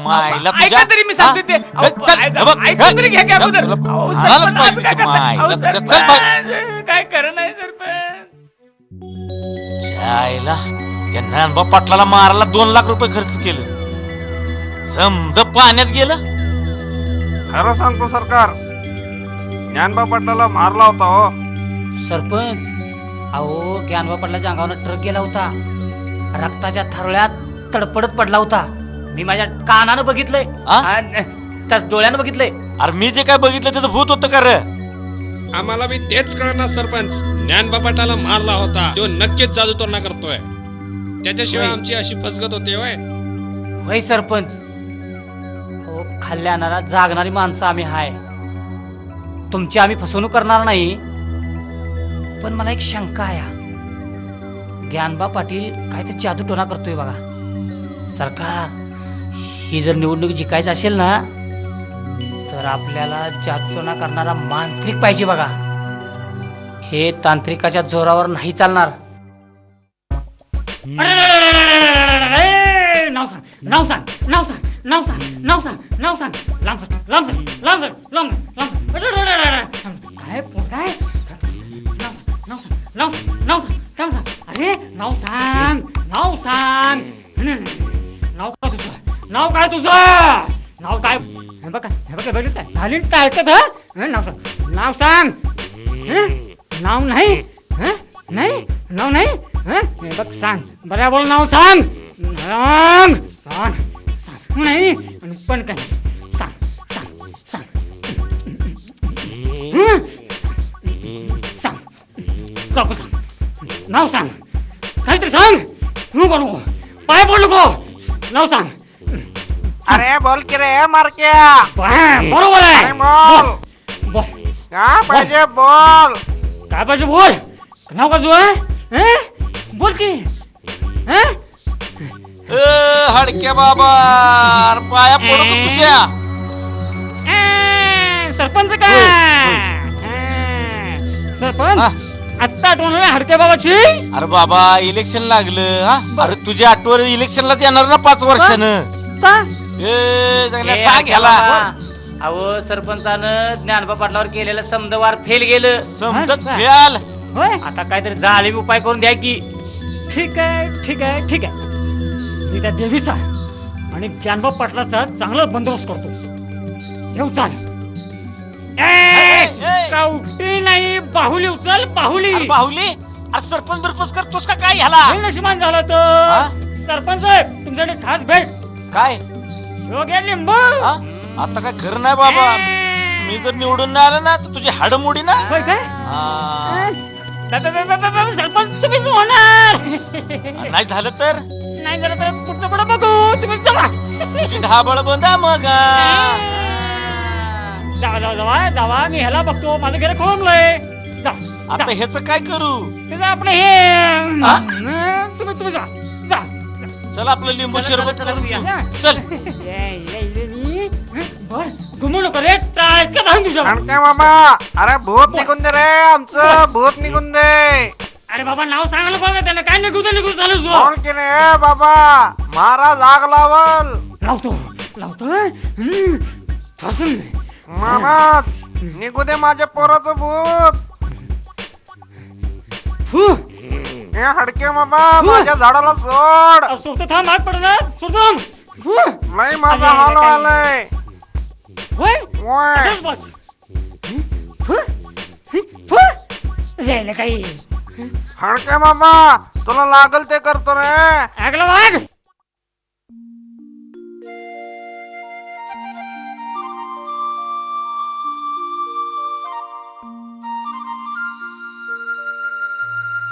मायला ऐका तरी मी सांगते ते. ऐका तरी घ्या की अगोदर. अहो, सरपंच, असं काय करताय? अहो, सरपंच, काय खरं नाही सरपंच. जायला त्या ज्ञानबा पाटलाला मारायला 2 लाख रुपये खर्च केलं, समद पाण्यात गेलं. खरं सांगतो सरकार, ज्ञानबा पाटलाला मारला होता हो. सरपंच, अहो ज्ञानबा पाटलाच्या अंगावर ट्रक गेला होता, रक्ताच्या थारोळ्यात तडपडत पडला होता. मी माझ्या कानानं बघितलंय, त्याच डोळ्यानं बघितलंय. अरे मी जे काय बघितलं त्याचं भूत होतं का रे? आम्हाला बी तेच कळणार सरपंच. ज्ञानबा पाटलाला मारला होता, तो नक्कीच जादूटोना करतोय. त्याच्याशिवाय आमची अशी फसगत होते. होय सरपंच. हो, खाल्ल्या अन्नाला जागणारी माणसं आम्ही हाय. तुमची आम्ही फसवणूक करणार नाही, पण मला एक शंका आहे. ज्ञानबा पाटील काहीतरी जादूटोना करतोय बघा. सरकार, ही जर निवडणूक जिंकायची असेल ना, तर आपल्याला जादूटोना करणारा मांत्रिक पाहिजे बघा. हे तांत्रिकाच्या जोरावर नाही चालणार. नाव सांग, नाव सांग, नाव सांग, नाव सांग, नाव सांग, नाव सांग. लांब सांग, लांब सांग, लांब सांग, लांब लांब. काय काय नाव सांग, नाव सांग, नाव सांग, नाव सांग. अरे नाव सांग, नाव सांग. नाव काय तुझं? नाव काय तुझं? नाव काय? हे बघा, हे बघा, बघितलं काय झाली काय ऐकत? नाव सांग, नाव सांग. नाव नाही, नाही नाव नाही. हे बघ, सांग बरोबर, नाव सांग. सांग सांग सांग. नाही पण काय? सांग सांग सांग सांग. काकू सांग, नाव सांग. काहीतरी सांग. नको नको, पाय पड नको. नाव सांग. अरे बोल की रे मारक्या. बरोबर आहे. बोल काय पाहिजे, बोल काय पाहिजे, बोल. नाव का तुझं? बोल की. हडक्या बाबा, पाया पडतो तुझ्या. सरपंच काय सरपंच, आत्ता आठवण हडक्या बाबाची. अरे बाबा, इलेक्शन लागलं. हा, अरे तुझ्या आठवण इलेक्शनलाच येणार ना 5 वर्षानं. सांग ह्याला. अहो सरपंचानं ज्ञानबा पाटलावर केलेलं समदवार फेल गेलं. समजत फेल. आता काहीतरी जाळी उपाय करून द्या की. ठीक आहे, ठीक आहे, ठीक आहे. मी त्या देवीचा आणि ज्ञानबा पाटलाचा चांगला बंदोबस्त करतो. येऊ चाल. कावटी नाही, बाहुली उचल, बाहुली. बाहुली? अरे सरपंच बिरपंच करतोस का काय ह्याला? नशिबान झालं तर. सरपंच साहेब, तुमच्याकडे खास भेट. काय? योग्य लिंबू. आता काय खरं नाही बाबा, मी जर निवडून नाही आलं ना तर तुझी हाड मोडी ना. होय काय? सरपंच तुम्हीच होणार. नाही झालं तर? नाही झालं तर पुढचं पुढं बघू. तुम्ही चला. तुझी ढाबळ बंदा मग. जावा जावा जावा जावा, मी ह्याला बघतो. माझं घर खोमलंय. जा. आता ह्याच काय करू? त्याचं आपलं हे तुम्ही जा जा. चल आपलं लिंबू सरबत करू. चल. घुमू नको रे, टाळक्या धावून तुझ्या. काय बाबा, अरे भूत निघून दे रे, आमचं भूत निघून दे. अरे बाबा, नाव सांगायला कोण त्याला? काय निघू झालं बोल की रे बाबा, महाराज आग लावल. लावतो लावतो. महाराज निघू दे माझ्या पोराचं भूत. हे हडके बाबा, माझ्या झाडाला सोड. सोडतो, थांब, हात पडणार. सोडतो. नाही, माझा हाल व्हायलाय. होय होय. बस. काही हडके बाबा, तुला लागल ते करतो रे. ऐकलं वाघ.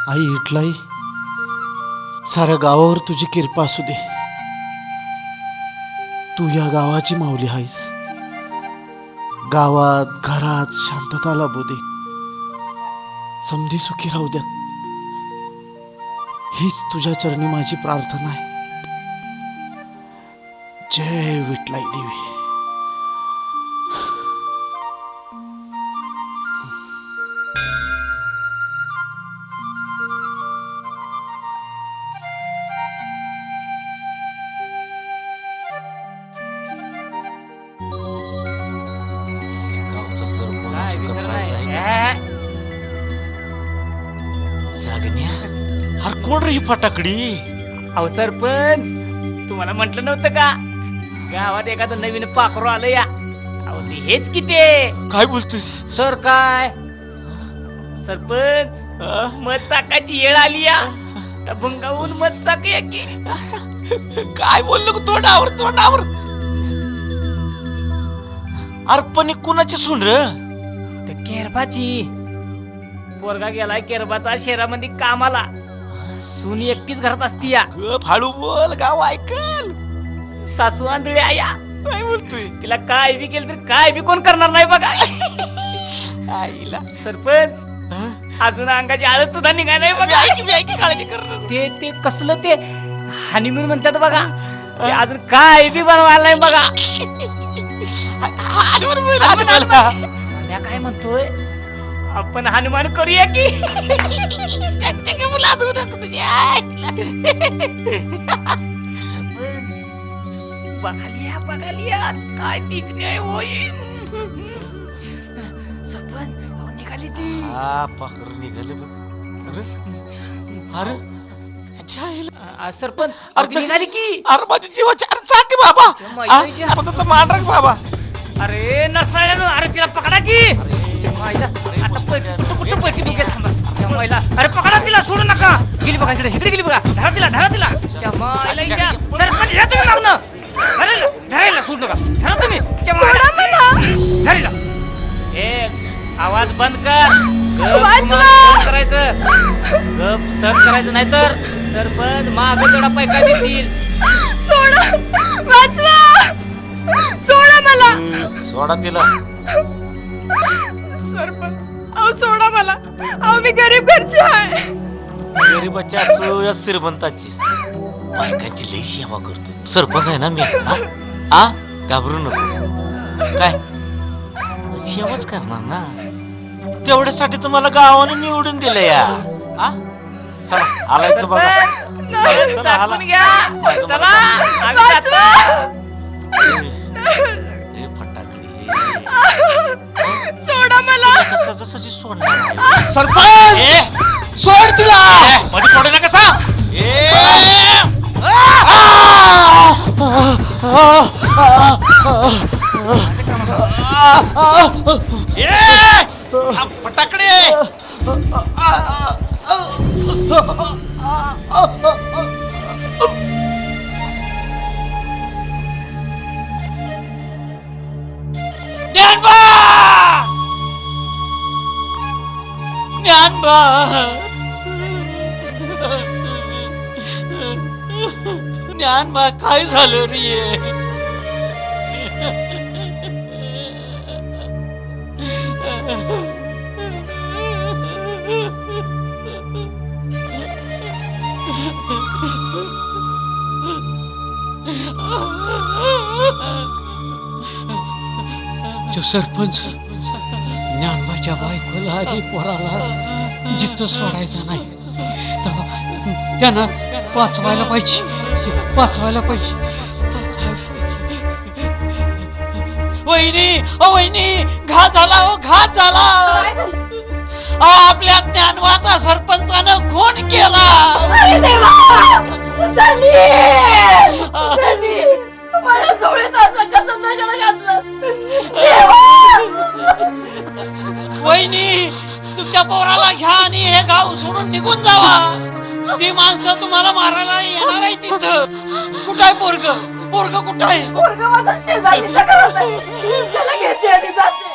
आई इटलाई, साऱ्या गावावर तुझी कृपा असू दे. तू या गावाची माऊली आहेस. गावात घरात शांतता लाभू दे, समधी सुखी राहू द्या, हीच तुझ्या चरणी माझी प्रार्थना आहे. जय विठलाई देवी. अरे कोण रे ही फटाकडी? अहो सरपंच, तुम्हाला म्हटलं नव्हतं का गावात एखादं नवीन पाखरू आलं या? अहो ते हेच की ते. काय बोलतोस? तर काय सरपंच, मध चाकाची येळ आली या. भुंगावून मध चाक या की. काय बोललो तोंडावर तोंडावर? अरे पण कुणाची सून र? ते केरबाची. पोरगा गेलाय केरबाचा शहरामध्ये कामाला. सुनी एकटीच घरात असती या. फाळू बोल, गाव ऐकल. सासू आंधळी आया. काय बोलतोय? तिला काय बी केलं तर काय बी कोण करणार नाही बघा. आईला सरपंच, अजून अंगाची आळत सुद्धा निघाय नाही बघा. काळजी कर. ते कसलं ते हनीमून म्हणतात बघा, ते अजून काय बी बनवायला नाही बघा. मी काय म्हणतोय, आपण हनुमान करूया की. बघालिया काय दिखणे होईल. सरपंच निघाली ती. पाखर निघाले बघ. अरे सरपंच अगदी निघाली की. अरे माझी जीवाची अरे चाक बाबा. मान राख बाबा. अरे नसाळ्यानं, अरे तिला पकडा की. कुठं पैसे बुके थांबा. अरे पकडा तिला, सोडू नका. गेली बघा इकडे, इकडे गेली बघा. धरा तिला. सरपंच या तुम्ही मागणं. धरायला सोडू नका. धरा तुम्ही. धरायला. आवाज बंद कर. गप करायचं, गप सर करायचं, नाही तर सरपंच माग थोडा पैका देतील. सोडा मला. सोडा तिला. सरपंच अहो सोडा मला. अहो मी गरीब घरची आहे. गरीबाची असो या श्रीमंताची, बायकांची लई सेवा करतो. सरपंच आहे ना मी. घाबरू नको. काय सेवाच करणार ना. तेवढ्यासाठी तुम्हाला गावाने निवडून दिलं या. चला आलायचं बघा. चाकून घ्या. चला आम्ही जातो. सोडा मला. कशाची सोडणार? सरपंच सोड तिला. मध्ये सोडू नका सा. फटाकडे. ज्ञानबा ज्ञानबा काय झालं रे? तो सरपंच ज्ञानबाच्या बायकोला आणि पोराला जिथं सोडायचं नाही, त्यांना वाचवायला पाहिजे. वहिनी घात झाला. आपल्या ज्ञानवाचा सरपंचानं खून केला. माझ्या चोळीत असं कसं दगड घातलं. वहिनी तुमच्या पोराला घ्या आणि हे गाव सोडून निघून जावा. ती माणसं तुम्हाला मारायला येणार आहे तिथं. कुठाय पोरग कुठाय? पोरग माझा शेजारीच्या घरात आहे. त्याला घेते आणि जाते.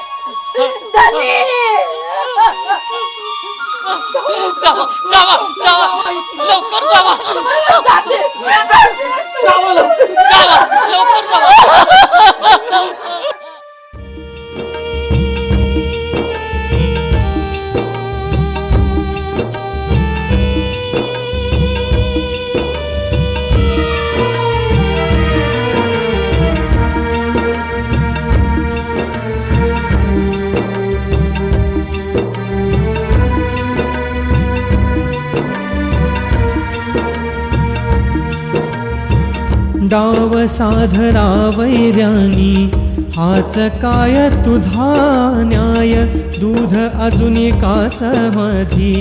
जावा जावा जावा लवकर जावा जावा लवकर जावा. डाव साधरा वैर्यानी हाच काय तुझा न्याय दूध अजुनी का समाधी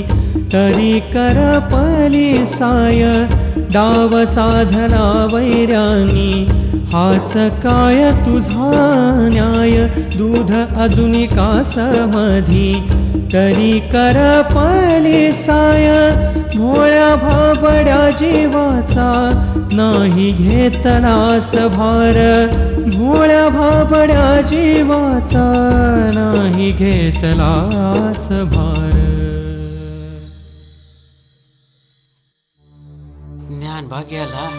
तरी कर पली साय डाव साधरा वैर्यानी हाच काय तुझा न्याय दूध अजुनी का समाधी तरी कर पली साय भोळ्या भाबड्या जीवाचा नाही घेतलास भार भोळ्या भाबड्या जीवाचा नाही घेतलास भार. ज्ञानबा गेला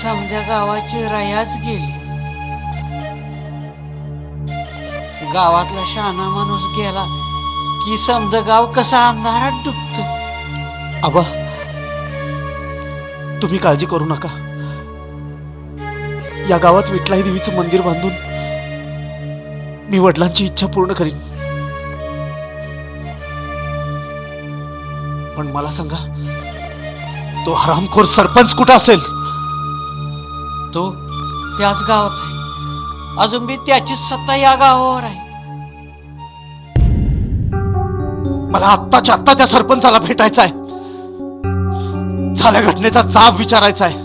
समध्या गावाची रायाच गेली. गावातला शहाणा माणूस गेला की समद गाव कसा अंधारात डुबतो. आबा तुम्ही काळजी करू नका. या गावात विठलाई देवीचं मंदिर बांधून मी वडिलांची इच्छा पूर्ण करीन. पण मला सांगा तो हरामखोर सरपंच कुठं असेल? तो त्याच गावात आहे. अजून बी त्याची सत्ता या गावावर आहे. मला आत्ताच्या आत्ता त्या सरपंचाला भेटायचं आहे. झाल्या घटनेचा जाब विचारायचा आहे.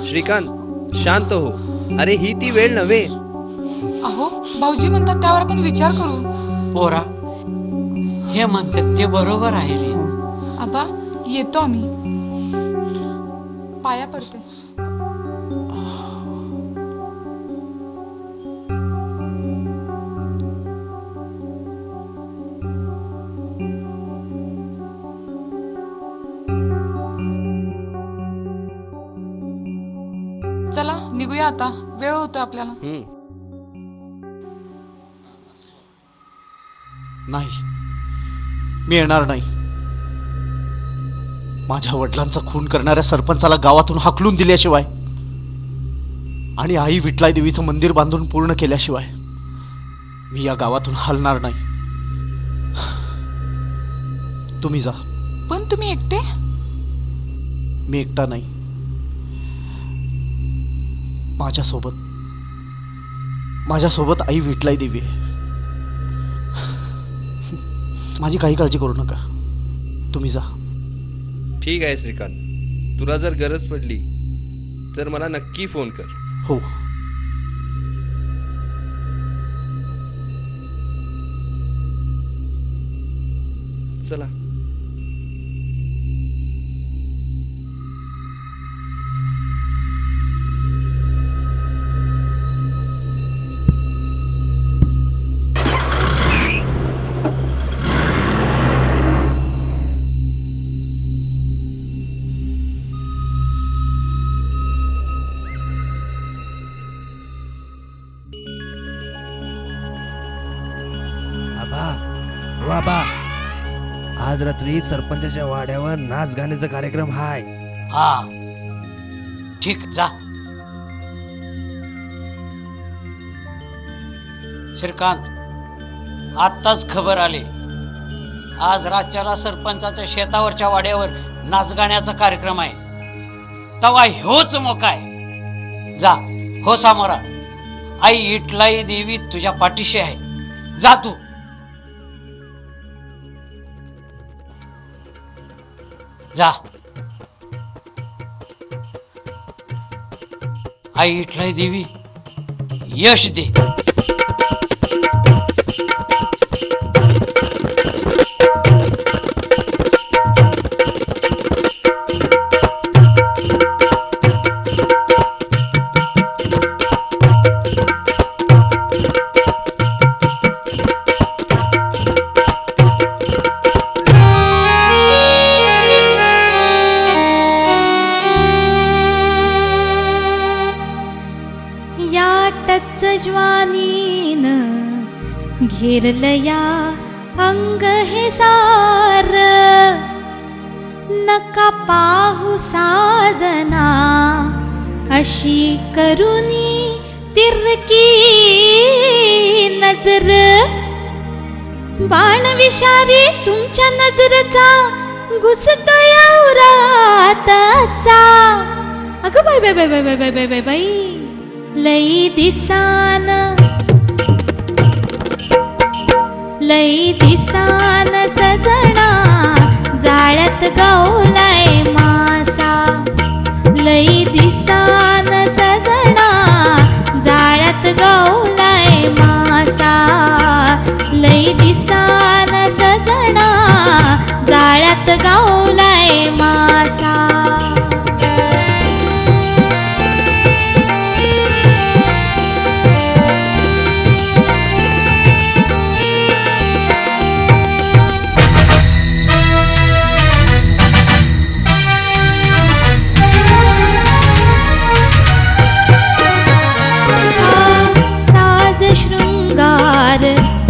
श्रीकांत शांत हो. अरे ही ती वेळ नव्हे. अहो भाऊजी म्हणतात त्यावर आपण विचार करू. पोरा हे म्हणतात ते बरोबर आहे रे. आबा येतो आम्ही. पाया पडते. चला निघूया आता. वेळ होतोय आपल्याला. नाही मी येणार नाही. माझ्या वडिलांचा खून करणाऱ्या सरपंचाला गावातून हाकलून दिल्याशिवाय आणि आई विठलाई देवीचं मंदिर बांधून पूर्ण केल्याशिवाय मी या गावातून हलणार नाही. तुम्ही जा. पण तुम्ही एकटे? मी एकटा नाही. माझ्यासोबत आई विठलाई देवी आहे. माझी काही काळजी करू नका. तुम्ही जा. ठीक आहे श्रीकांत. तुला जर गरज पडली तर मला नक्की फोन कर. हो. चला. बाबा आज रात्री सरपंचाच्या वाड्यावर नाच गाण्याचा कार्यक्रम हाय. हा ठीक जा. श्रीकांत आत्ताच खबर आली. आज रातच्याला सरपंचाच्या शेतावरच्या वाड्यावर नाच गाण्याचा कार्यक्रम आहे. तवा ह्योच मोका आहे. जा हो सामोरा. आई इटलाई देवी तुझ्या पाठीशी आहे. जा तू. जा. आई इटलाई देवी यश दे. फिरलया अंग हे सार, नका पाहू साजना अशी करुनी तिरकी नजर. बाण विषारी तुमच्या नजरेचा घुसतोय औरात असा. अगं बाय बाय बाय बाय बाय बाय बाय बाय बाय, लई दिसान सजना जाळ्यात गावलाय मासा. लई दिसान सजना जाळ्यात गावलाय मासा. लई दिसान सजना जाळ्यात गावलाय मासा.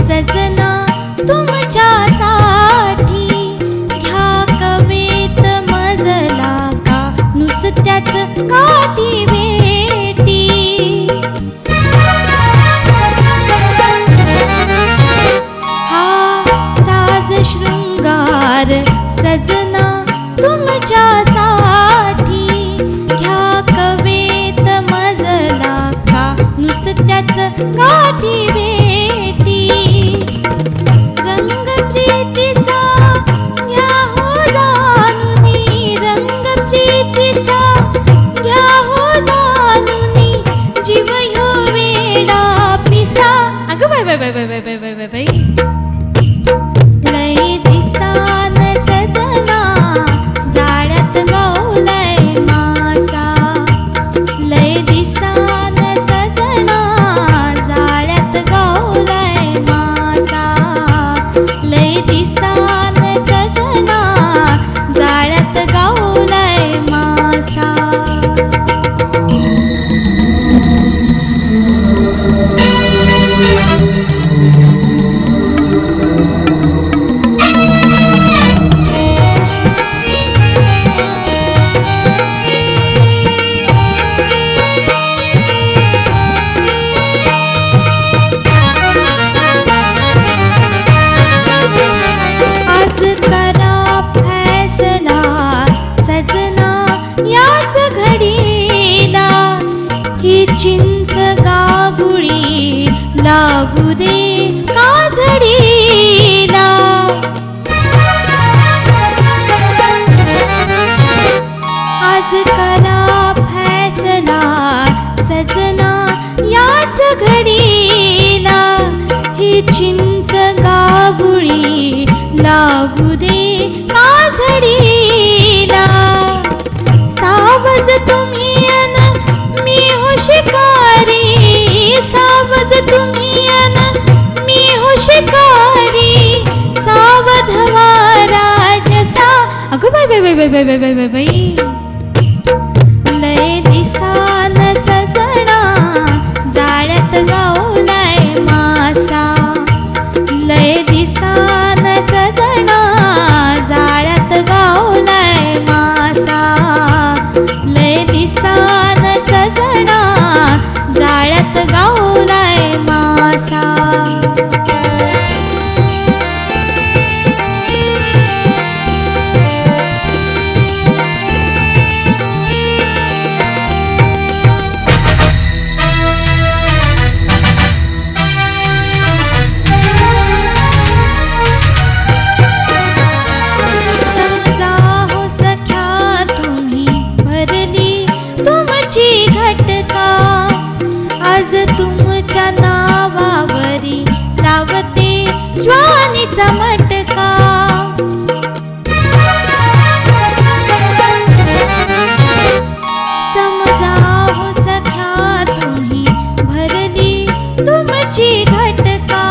सजना तुमच्यासाठी घ्या कवेत मजला का नुसत्याच काठी भेटी. हा साज शृंगार सजना तुमच्यासाठी घ्या कवेत मजला का नुसत्याच काठी भेटी. रंग प्रीतीचा घ्या हो जानुनी, रंग प्रीतीचा घ्या हो जानुनी, जीव ह्यो वेडा पिसा. अगं बाय बाय बाय बाय बाय बाय बाय बाय बाय, लई दिसान सजना जाळ्यात गावलाय मासा. लई दिसान सजना जाळ्यात गावलाय मासा. लई दिसान सजना जाळ्यात गावलाय मासा. आज करा फैसला सजना याच घडीला, ही चिंच गागुळी लागू दे काजडीला. आज करा फैसला सजना याच घडीला, ही चिंच गागुळी लागू दे काजडीला. सावज तुम्ही अन मी हो शिकारी, सावज तुम्ही अन मी हो शिकारी, सावध व्हा राजसा. अगं बाय बाय बाय बाय बाय बाय बाय बाय बाय, लय दिसान सजना जाळ्यात गावलाय मासा. लय दिसान सजना जाळ्यात गावलाय मासा. लय दिसान सजना जाळ्यात गावलाय मासा. समजा हो सख्या तुम्ही भरली तुमची घटका, आज तुमच्या नावावरी लावते ज्वानीचा मटका. समजा हो सख्या तुम्ही भरली तुमची घटका,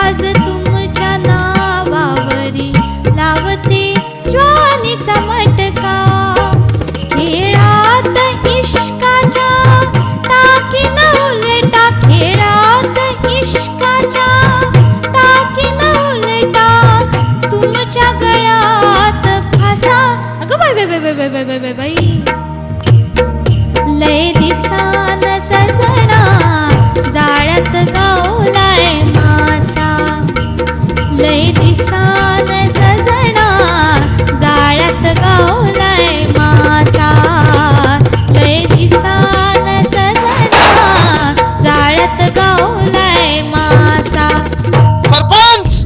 आज तुमच्या नावावरी लावते ज्वानीचा मटका. खेळात इश्काच्या टाकीन उलटा, खेळात इश्काच्या लय दिसान सजना जाळ्यात गावलाय मासा लय दिसान सजना जाळ्यात गावलाय मासा. सरपंच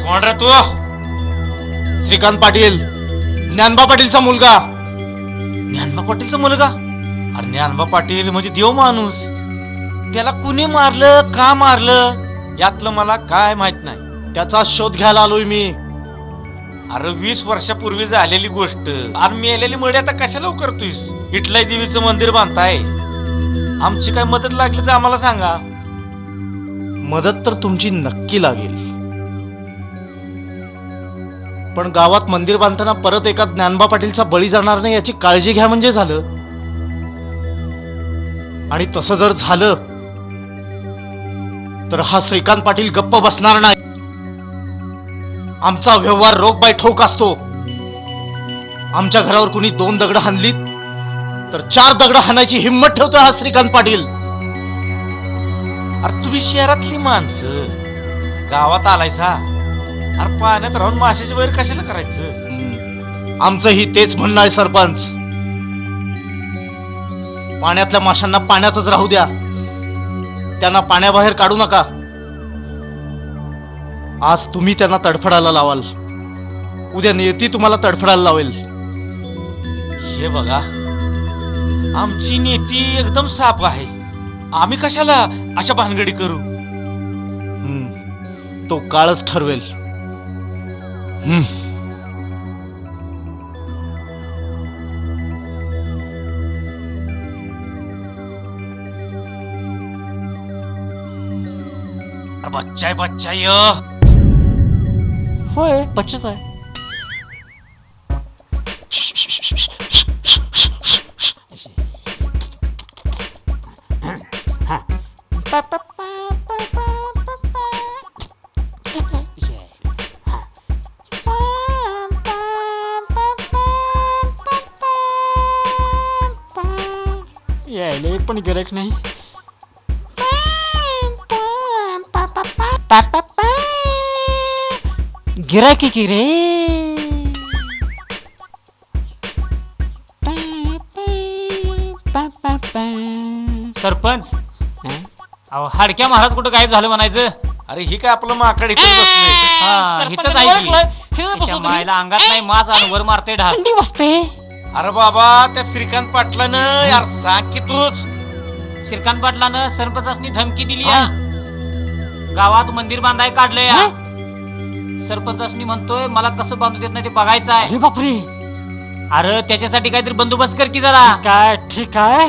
कोण रे तू? श्रीकांत पाटील, ज्ञानबा पाटीलचा मुलगा. ज्ञानबा पाटीलचा मुलगा? अरे ज्ञानबा पाटील म्हणजे देव माणूस. त्याला कुणी मारलं, का मारलं यातलं मला काय माहित नाही. त्याचा शोध घ्यायला आलोय मी. अरे 20 वर्षापूर्वी झालेली गोष्ट आणि मेलेली मडी आता कशाला करतोयस? इटलाई देवीचं मंदिर बांधताय. आमची काय मदत लागली तर आम्हाला सांगा. मदत तर तुमची नक्की लागेल, पण गावात मंदिर बांधताना परत एका ज्ञानबा पाटीलचा बळी जाणार नाही याची काळजी घ्या म्हणजे झालं. आणि तसं जर झालं तर हा श्रीकांत पाटील गप्प बसणार नाही. आमचा व्यवहार रोख बाय ठोक असतो. आमच्या घरावर कुणी 2 दगड हाणलीत तर 4 दगड हाणायची हिंमत ठेवतोय हा श्रीकांत पाटील. अरे तुम्ही शहरातली माणसं गावात आलायसा. अरे पाण्यात राहून माशाची वैर कशाला करायचं? आमचंही तेच म्हणणं आहे सरपंच. पाण्यातल्या माशांना पाण्यातच राहू द्या, त्यांना पाण्याबाहेर काढू नका. आज तुम्ही त्यांना तडफडायला लावाल, उद्या नियती तुम्हाला तडफडायला लावेल. हे बघा, आमची नीती एकदम साफ आहे. आम्ही कशाला अशा भानगडी करू? तो काळच ठरवेल. बच्चा आहे, बच्चा आहे. होय, बच्चाच आहे. यायला एक पण गिरायक नाही. गिरायकी की रे. सरपंच, अहो हाडक्या महाराज कुठं गायब झालं म्हणायचं? अरे ही काय आपलं माकड इथं बसलंय. हा, इथंच आहे की. त्याच्या मायला अंगात नाही मास आणि वर मारते ढास. अरे बाबा, त्या श्रीकांत पाटलानं यार सांग की तूच. श्रीकांत पाटलानं सरपंचासनी धमकी दिली गावात मंदिर बांधाय काढलंय. सरपंचासनी म्हणतोय मला कसं बांधू देत नाही ते बघायचं आहे. बापरे. अरे त्याच्यासाठी काहीतरी बंदोबस्त कर की जरा. काय ठीक आहे.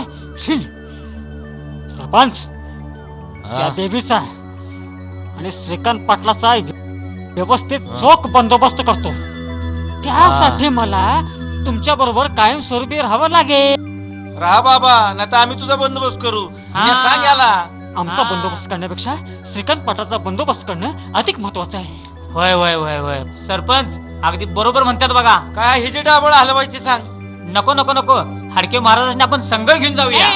सरपंच, त्या देवीचा आणि श्रीकांत पाटलाचा व्यवस्थित चोख बंदोबस्त करतो. त्यासाठी मला तुमच्या बरोबर कायमस्वरूपी राहावं लागेल. राहा बाबा, नाही तर आम्ही तुझा बंदोबस्त करू. सांग याला. आमचा बंदोबस्त करण्यापेक्षा श्रीकांत पाटलाचा बंदोबस्त करणं अधिक महत्वाचं आहे. होय होय होय होय. सरपंच अगदी बरोबर म्हणतात बघा. काय हे जे डाबळ हलवायचे सांग. नको नको नको, हाडके महाराजांनी आपण संगळ घेऊन जाऊया.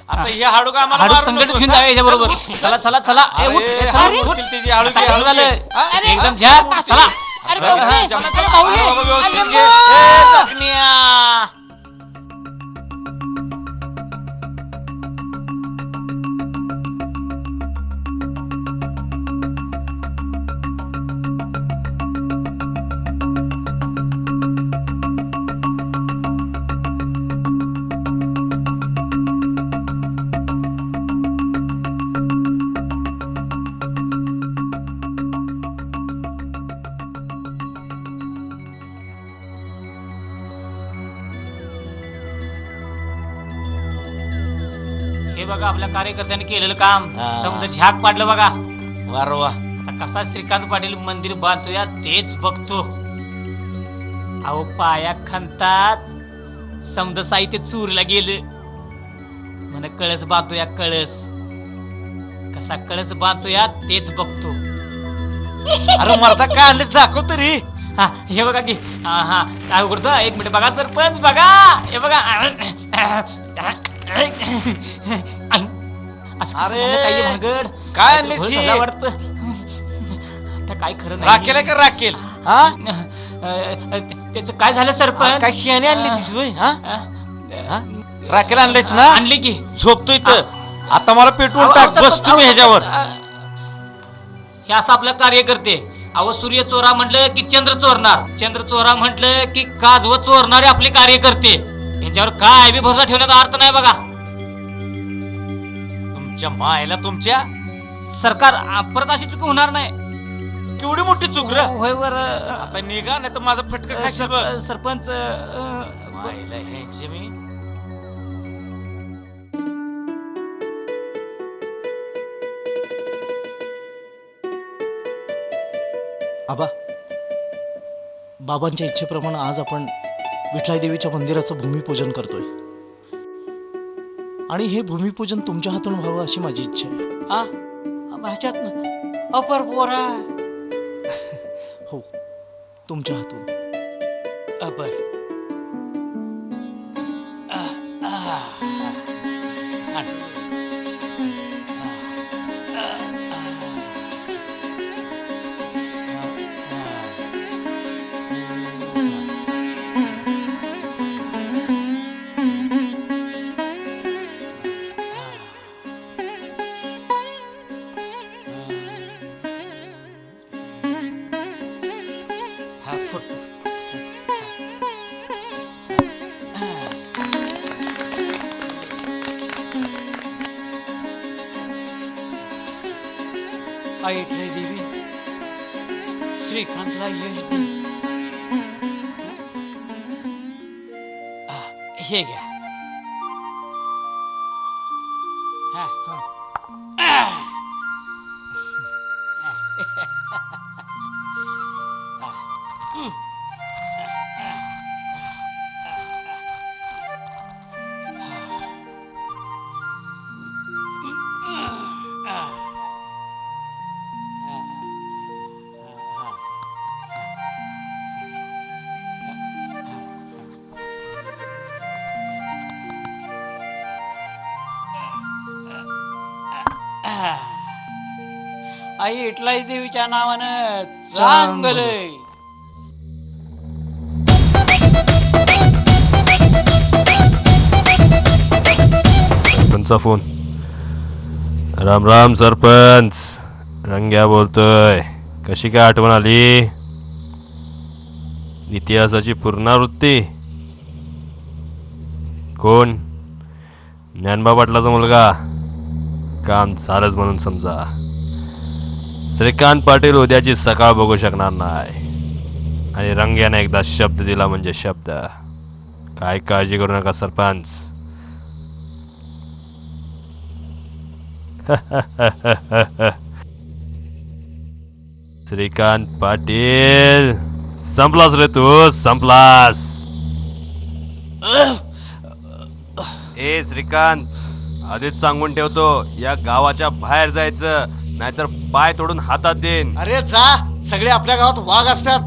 आता हे हाडूक आम्हाला हाडूक संगत घेऊन जाऊया याच्या बरोबर. चला चला चला. एकदम झाप. चला. हे बघा आपल्या कार्यकर्त्यांनी केलेलं काम. समजा झाक पाडलं बघा. वारवा. आता कसा श्रीकांत पाटील मंदिर बांधतोया तेच बघतो. अहो पाया खणतात समजा साहित्य चोरीला गेलं म्हण कळस बांधतोया. कळस कसा कळस बांधतोया तेच बघतो. अरे मरता काय आणले दाखव तरी. हा हे बघा की. हा काय करतो 1 मिनिट बघा सरपंच. बघा हे बघा. असं कसं अरे, झालं? काय आहे भानगड? काय आणलीस घोळ ही? झाला वाटतं. आता काय खरं नाही. राखेल आहे का राखेल? हा त्याचं काय झालं सरपंच? काय शियाने आणली तीस होय? हा? हा? राखेल आणलीस ना? आणली की. झोपतो इथं. आता मला पेट्रोल अहो, टाक. सरपंच, बस तुम्ही ह्याच्यावर. हे असं आपलं कार्य करते. अहो सूर्य चोरा म्हटलं की चंद्र चोरणार, चंद्र चोरा म्हटलं की काजव चोरणारे आपले कार्य करते. यांच्यावर काय बी भरोसा ठेवण्याचा अर्थ नाही बघा. तुमच्या मायला तुमच्या सरकार परत अशी चूक होणार नाही. केवढी मोठी चूक रे. होय बर. आता निघा नाही तर माझा फटका खाशील बघ. सरपंच मायला ह्यांचे मी आबा, बाबांच्या इच्छेप्रमाणे आज आपण विठलाई देवीच्या मंदिराचं भूमिपूजन करतोय आणि हे भूमिपूजन तुमच्या हातून व्हावं अशी माझी इच्छा आहे. भाच्यात अपर पोरा. हो, तुमच्या हातून. अपर ऐकलंय देवी, श्रीकांतला यश दे. हे घ्या. आई इटलाई देवीच्या नावानं चांगलंय. सरपंचचा फोन. राम राम सरपंच, रंग्या बोलतोय. कशी काय आठवण आली? इतिहासाची पुनरावृत्ती. कोण? ज्ञानबा पाटलाचा मुलगा. काम झालंच म्हणून समजा. श्रीकांत पाटील उद्याची सकाळ बघू शकणार नाही आणि रंग्याने एकदा शब्द दिला म्हणजे शब्द. काय काळजी करू नका सरपंच. श्रीकांत पाटील, संपलास रे तू, संपलास. ए श्रीकांत, आधीच सांगून ठेवतो, या गावाच्या बाहेर जायचं नाहीतर पाय तोडून हातात देईन. अरे जा, सगळे आपल्या गावात वाघ असतात.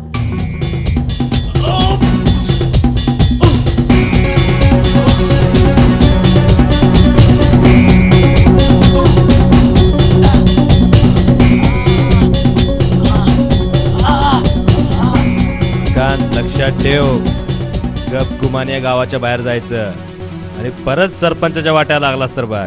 श्रीकांत, लक्षात ठेव, गप गुमान या गावाच्या बाहेर जायचं आणि परत सरपंचाच्या वाट्याला लागलास तर बघ.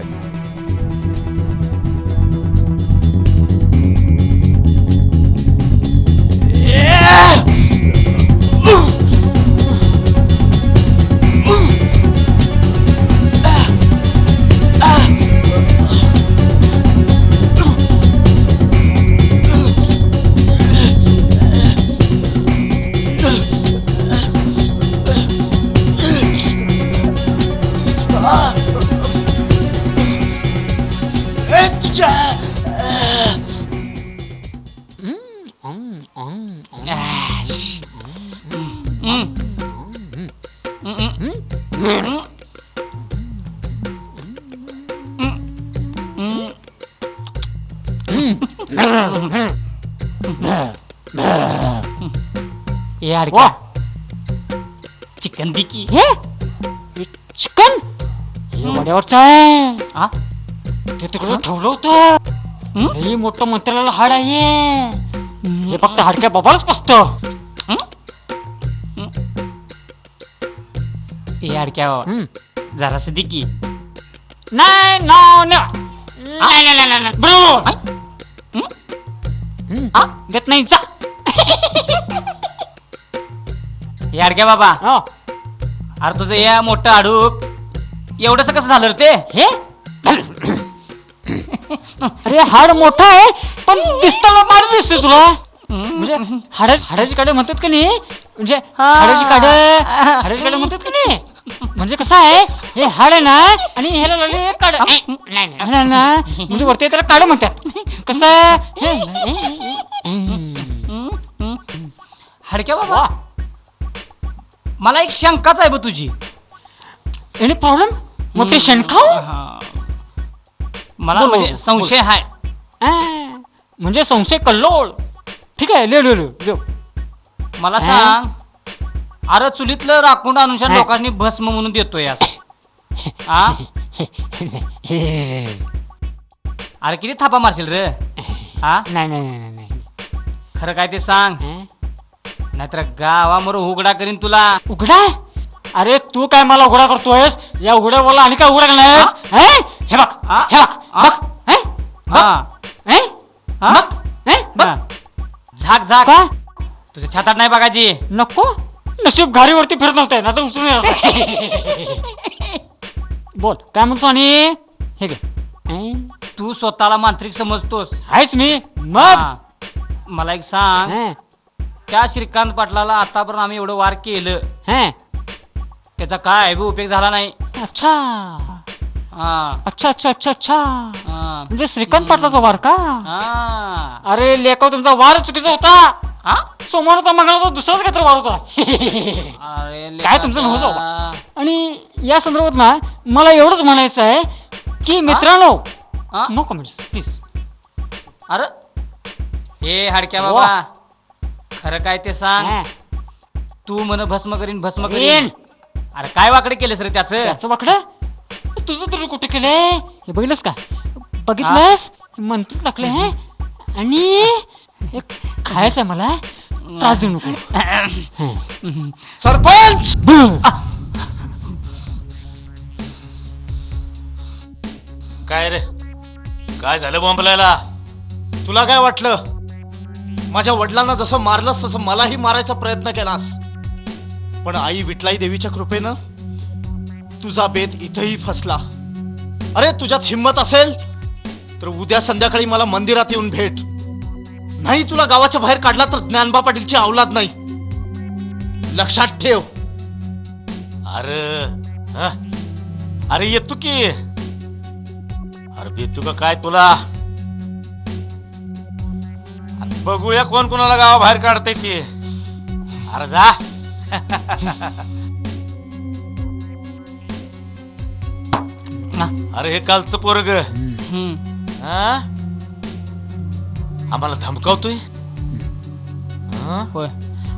चिकन बिकी हे चिकन वड्यावरच आहे. ते तिकडे ठेवलं होतं. हे मोठं मंत्र्याला हाड आहे. हे फक्त हाडक्या बाबालाच पसत. हे हाडक्या बाबा जरा दे की. नाही नो नाही बरोबर देत नाही जा. हे हाडक्या बाबा अरे तुझं या मोठं हाडूक एवढंच कसं झालं रे ते. हे अरे हाड मोठं आहे पण दिसताना बारीक दिसते तुला. म्हणजे हाडाची काढे म्हणतात का नाही. म्हणजे हाडाची काढे म्हणतात का नाही. म्हणजे कसं आहे हे हाड आहे ना आणि ह्याला लागले काढ ना म्हणजे वरती त्याला काढ म्हणतात. कसं हाडक्या बाबा मला एक शंकाच आहे ब तुझी. एनी प्रॉब्लेम मोठे शंका मला म्हणजे संशय आहे. म्हणजे संशय कल्लोळ. ठीक आहे लिव मला सांग. अरे चुलीतलं राखून अनुसार लोकांनी भस्म म्हणून देतोय. अरे किती थापा मारशील रे. नाही खरं काय ते सांग नाहीतर गावामोर उघडा करीन तुला. उघडा? अरे तू काय मला उघडा करतोयस. या उघड्या बोला आणि काय उघडा करणारस. हे बघ झाक झाक तुझ्या छातात नाही बघायची. नको नशीब घारीवरती फिरत नव्हते ना तर उचलून. बोल काय म्हणतो. आणि हे घे तू स्वतःला मांत्रिक समजतोस. आहेस मी मग. मला एक सांग त्या श्रीकांत पाटलाला आतापर्यंत आम्ही एवढं वार केलं त्याचा काय उपयोग झाला नाही. अच्छा अच्छा अच्छा अच्छा अच्छा म्हणजे श्रीकांत पाटलाचा वार का. अरे लेखो तुमचा वार चुकीचा होता. सोमवार होता मंगळवार होता दुसराच काहीतरी वार होता. काय तुमचं नव्हतं. आणि या संदर्भात ना मला एवढंच म्हणायचं आहे की मित्रांनो नो कमेंट्स प्लीज. अरे हे हाडक्या बाबा खरं काय ते सांग. तू म्हण भस्म करीन भस्म करीन. अरे काय वाकडे केलंस रे त्याचं वाकडं. तुझं तर कुठे केलंय हे बघितलंस का. बघितलंस मंत्र टाकले हे आणि खायचं मला त्रास देऊ नको. सरपंच काय रे काय झालं बॉम्बलायला. तुला काय वाटलं माझ्या वडिलांना जसं मारलंस तसं मलाही मारायचा प्रयत्न केलास. पण आई विठलाई देवीच्या कृपेनं तुझा बेत इथंही फसला. अरे तुझ्यात हिंमत असेल तर उद्या संध्याकाळी मला मंदिरात येऊन भेट. नाही तुला गावाच्या बाहेर काढला तर ज्ञानबा पाटीलची औलाद नाही. लक्षात ठेव. अरे येतो की. अरे भेटू का काय तुला. बघूया कोण कोणाला गावाबाहेर काढते की. अरे जा. अरे हे कालचं पोरग आम्हाला धमकावतोय.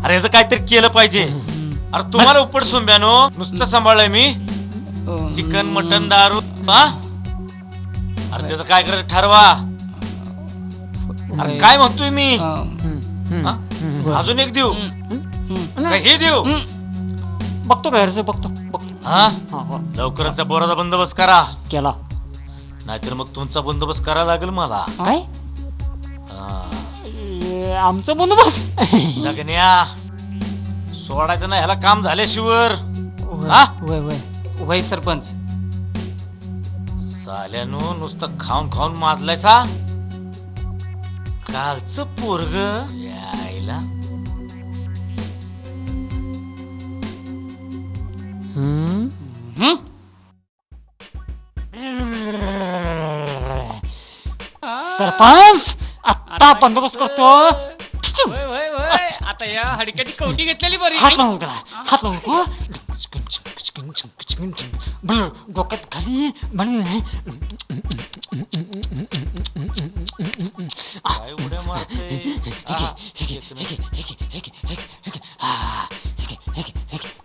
अरे याचं काहीतरी केलं पाहिजे. अरे तुम्हाला उपट सोंब्यानो नुसतं सांभाळलंय मी. चिकन मटन दारू. अरे त्याचं काय करायचं ठरवा. अरे काय म्हणतोय मी. अजून एक देऊ हे देऊ. बघतो बाहेरचं बघतो. लवकरच त्या बोराचा बंदोबस्त करा. केला नाहीतर मग तुमचा बंदोबस्त करायला लागेल मला. काय आमचं बंदोबस्त. जगन्या सोडायचं नाही ह्याला काम झाल्याशिवर. वय सरपंच साल्यानो नुसतं खाऊन खाऊन माजलायसा. कालचं पोरग यायला. सरपंच आता बंदोबस्त करतो. आता या हडक्याची कवटी घेतलेली बरी. हात लावून त्याला हात लावून डोक्यात खाली काय उड्या मारतोय.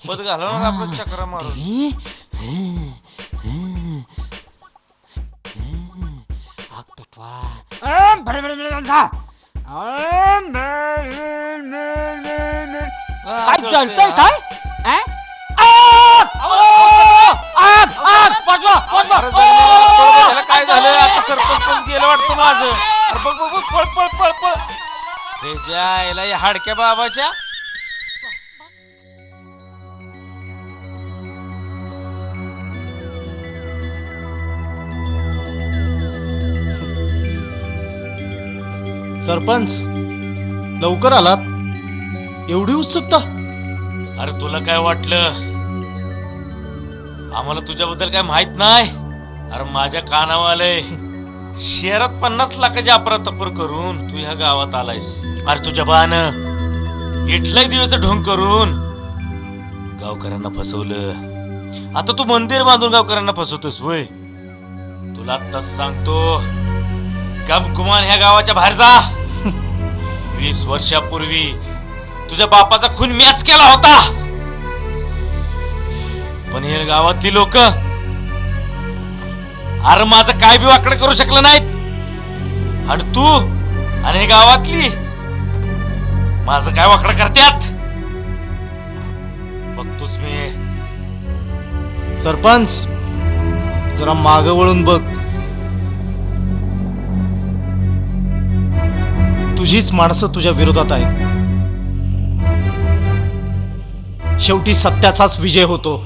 पद घालवणार आपण चक्रा मारून. काय जळतंय काय काय झालं आता सरपंच पण गेलं वाटतं माझं. अरे बघ बघ पळ पळ पळ पळ याला या हाडक्या बाबाच्या. सरपंच लवकर आलात, एवढी उत्सुकता? अरे तुला काय वाटलं आम्हाला तुझ्याबद्दल काय माहित नाही? अरे माझ्या कानावर आलंय शहरात 50 लाखाची अपरातपर करून तू ह्या गावात आलायस. अरे तुझ्या बानं इटलाय दिवस ढोंग करून गावकऱ्यांना फसवलं. आता तू मंदिर बांधून गावकऱ्यांना फसवतोस होय? तुला आत्ताच सांगतो गमगुमान ह्या गावाच्या बाहेर जा. 20 वर्षापूर्वी तुझ्या बापाचा खून मॅच केला होता, पण हे गावातली लोक अरे माझं काय बी वाकडं करू शकलं नाहीत, आणि तू आणि हे गावातली माझं काय वाकडं करत्यात बघतोच मी. सरपंच जरा मागं वळून बघ, तुझीच माणसं तुझ्या विरोधात आहेत. शेवटी सत्याचाच विजय होतो.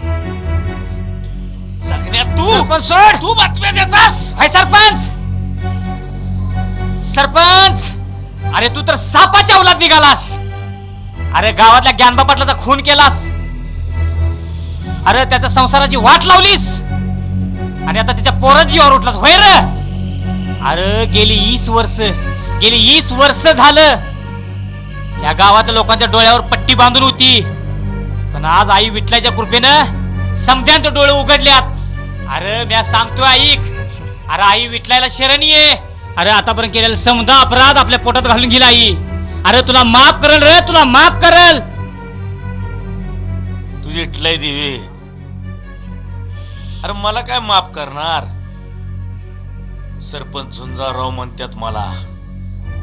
तू बातम्या देतास? हाय सरपंच, सरपंच अरे तू तर सापाच्या उलात निघालास. अरे गावातल्या ज्ञानबा पाटलाचा खून केलास, अरे त्याच्या संसाराची वाट लावलीस, आणि आता तिच्या पोरात जीवावर उठलास होय रे? अरे गेली 20 वर्ष झालं या गावातल्या लोकांच्या डोळ्यावर पट्टी बांधून होती, पण आज आई विठ्ठलाच्या कृपेनं समध्यांचे डोळे उघडल्यात. अरे मी सांगतोय ऐक, अरे आई विठ्ठलाला शरण ये. अरे आतापर्यंत केलेला समजा अपराध आपल्या पोटात घालून गेला आई. अरे तुला माफ करल रे, तुला माफ करल. तुझी इटलाय देवी, अरे मला काय माफ करणार? सरपंच झुंजाराव म्हणतात मला.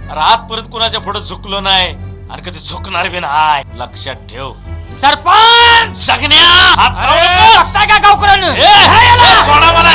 अरे आजपर्यंत कुणाच्या पुढे झुकलो नाही आणि कधी झुकणार बी नाही, लक्षात ठेव. सरपंच जगण्या का गावकऱ्यांना सोडा मला.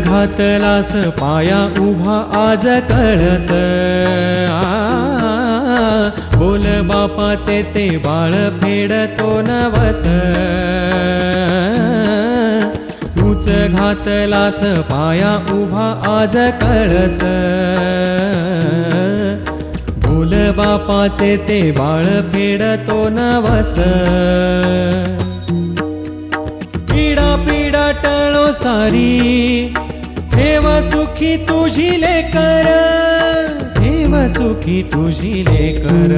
घातलास पाया उभा आज कळस. बोल बापाचे ते बाळ फेडतो नवस. तूच घातलास पाया उभा आज कळस. बोल बापाचे ते बाळ फेडतो नवस. पीडा पीडा टळो सारी, ठेव सुखी तुझी लेकर. ठेव सुखी तुझी लेकर.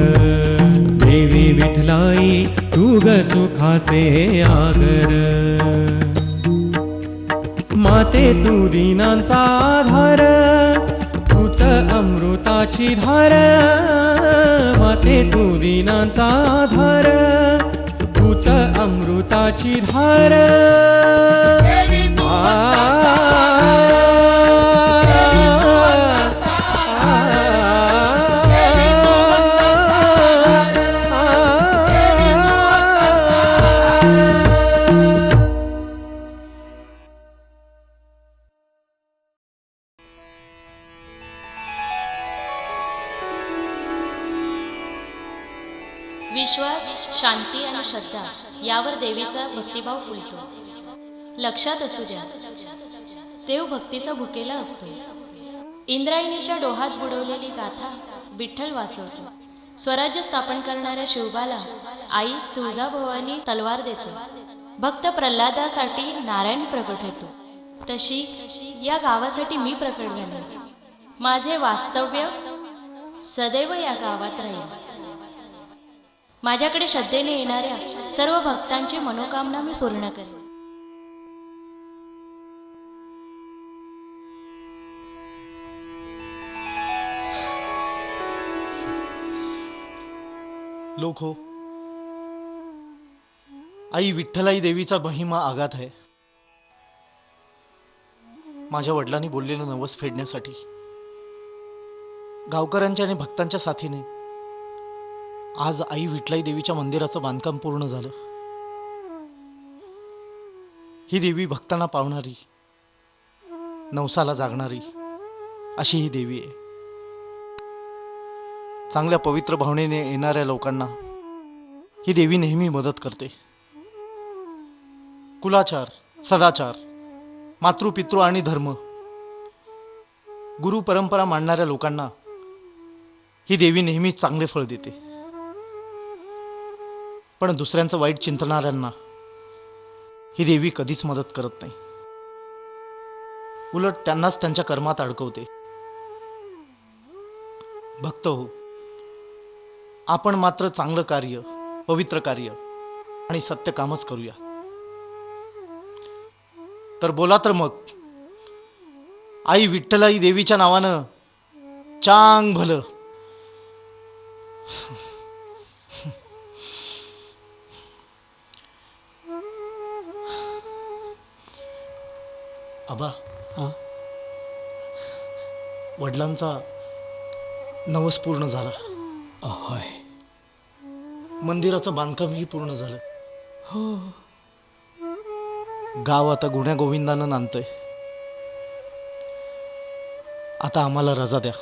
देवी विठलाई तू ग सुखाचे आगर. माते तू दीनांचा आधार, तूच अमृताची धार. माते तू दीनांचा आधार, तूच अमृताची धार. विश्वास, शांती आणि श्रद्धा यावर देवीचा भक्तिभाव फुलतो. लक्षात असू द्या, देव भक्तीचा भुकेला असतो. इंद्रायणीच्या डोहात बुडवलेली गाथा विठ्ठल वाचवतो. स्वराज्य स्थापन करणाऱ्या शिवबाला आई तुळजाभवानी तलवार देते. भक्त प्रल्हादासाठी नारायण प्रकट होतो. तशी या गावासाठी मी प्रकट झाले. माझे वास्तव्य सदैव या गावात राहील. माझ्याकडे श्रद्धेने येणाऱ्या सर्व भक्तांची मनोकामना मी पूर्ण करेन. लोक हो, आई विठ्ठलाई देवीचा महिमा आगात आहे. माझ्या वडिलांनी बोललेलं नवस फेडण्यासाठी गावकऱ्यांच्या आणि भक्तांच्या साथीने आज आई विठ्ठलाई देवीच्या मंदिराचं बांधकाम पूर्ण झालं. ही देवी भक्तांना पावणारी, नवसाला जागणारी अशी ही देवी आहे. चांगल्या पवित्र भावनेने येणाऱ्या लोकांना ही देवी नेहमी मदत करते. कुलाचार, सदाचार, मातृपितृ आणि धर्म, गुरु परंपरा मानणाऱ्या लोकांना ही देवी नेहमी चांगले फळ देते. पण दुसऱ्यांचं वाईट चिंतणाऱ्यांना ही देवी कधीच मदत करत नाही. उलट त्यांनाच त्यांच्या कर्मात अडकवते. भक्त हो, आपण मात्र चांगलं कार्य, पवित्र कार्य आणि सत्य कामच करूया. तर बोला तर मग, आई विठ्ठलाई देवीच्या नावानं चांग भलं. आबा, वडिलांचा नवस पूर्ण झाला. होय. मंदिराचं बांधकामही पूर्ण झालं. हो. गाव आता गुण्या गोविंदानं नांदतंय. आता आम्हाला रजा द्या,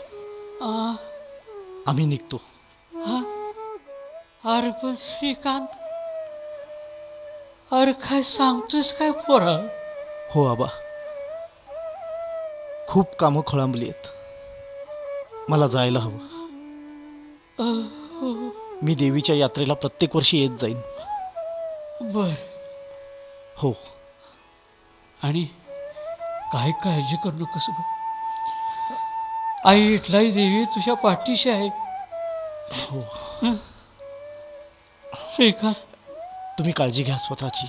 आम्ही निघतो. अरे पण श्रीकांत, अरे काय सांगतोस काय पोरा? हो आबा, खूप कामं खोळंबली आहेत. मला जायला हवं. मी देवीच्या यात्रेला प्रत्येक वर्षी येत जाईन. बर. हो. आणि काही काळजी करू नकोस. आई विठ्ठलाई देवी तुझ्या पाठीशी आहे. हो. श्रीकांत, तुम्ही काळजी घ्या स्वतःची.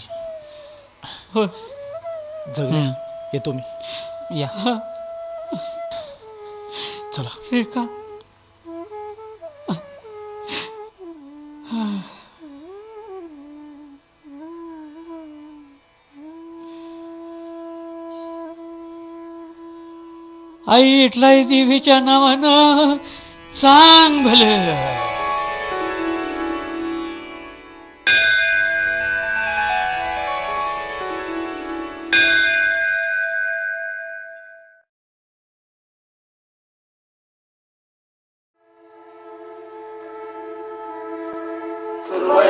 हो. जगण्या, येतो मी. या. चला. श्रीकांत. आई विठ्ठलाई देवीच्या नावानं चांग भलं.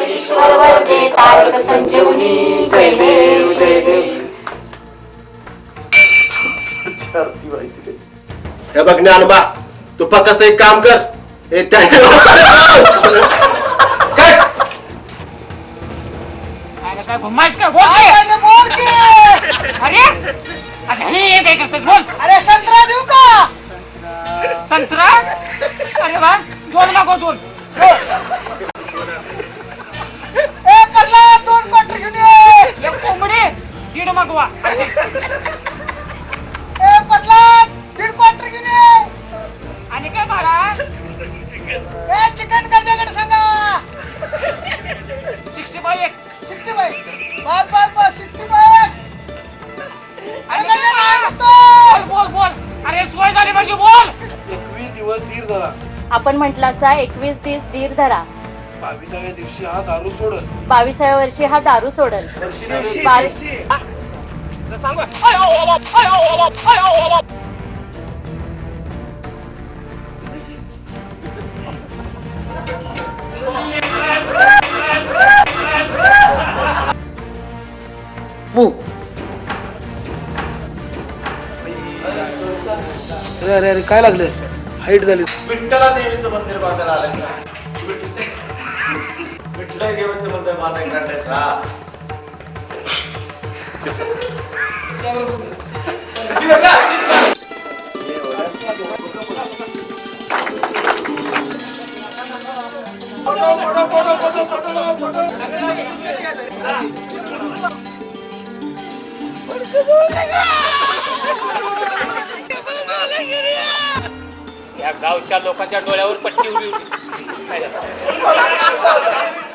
ईश्वर वरदे तारक संजीवनी. जय देव जय देव. हे बघ ज्ञानबा, तू फक्त एक काम कर. हे काय घुमास का? बोल की. अरे अच्छा, हे काय करतात? बोल. अरे संत्रा देऊ का? संत्रा? अरे वा, दोन मागव, दोन. ए परला, 2 क्वार्टर घेऊन ये. एक कोंबडी, 1.5 मागवा. ए परला, 1.5 क्वार्टर घेऊन ये. आणि काय बाळा? ए चिकन गजाकडे सांगा. 65 एक. 65. बस 65. अरे गजा काय म्हणतो? बोल बोल. अरे सोय झाली पाहिजे, बोल. 21 दिवस धीर धरा. आपण म्हटलं असा 21 दिवस धीर धरा. 22व्या दिवशी हा दारू सोडल. 22व्या वर्षी हा दारू सोडल. अरे अरे काय लागलं? हाईट झाली. विठ्ठला देवीचं मंदिर बांधायला आलंय का? विठ्ठला देवीचं मंदिर बांधायला काढलंय सा. या गावच्या लोकांच्या डोळ्यावर पट्टी उभी होती. काय झालं?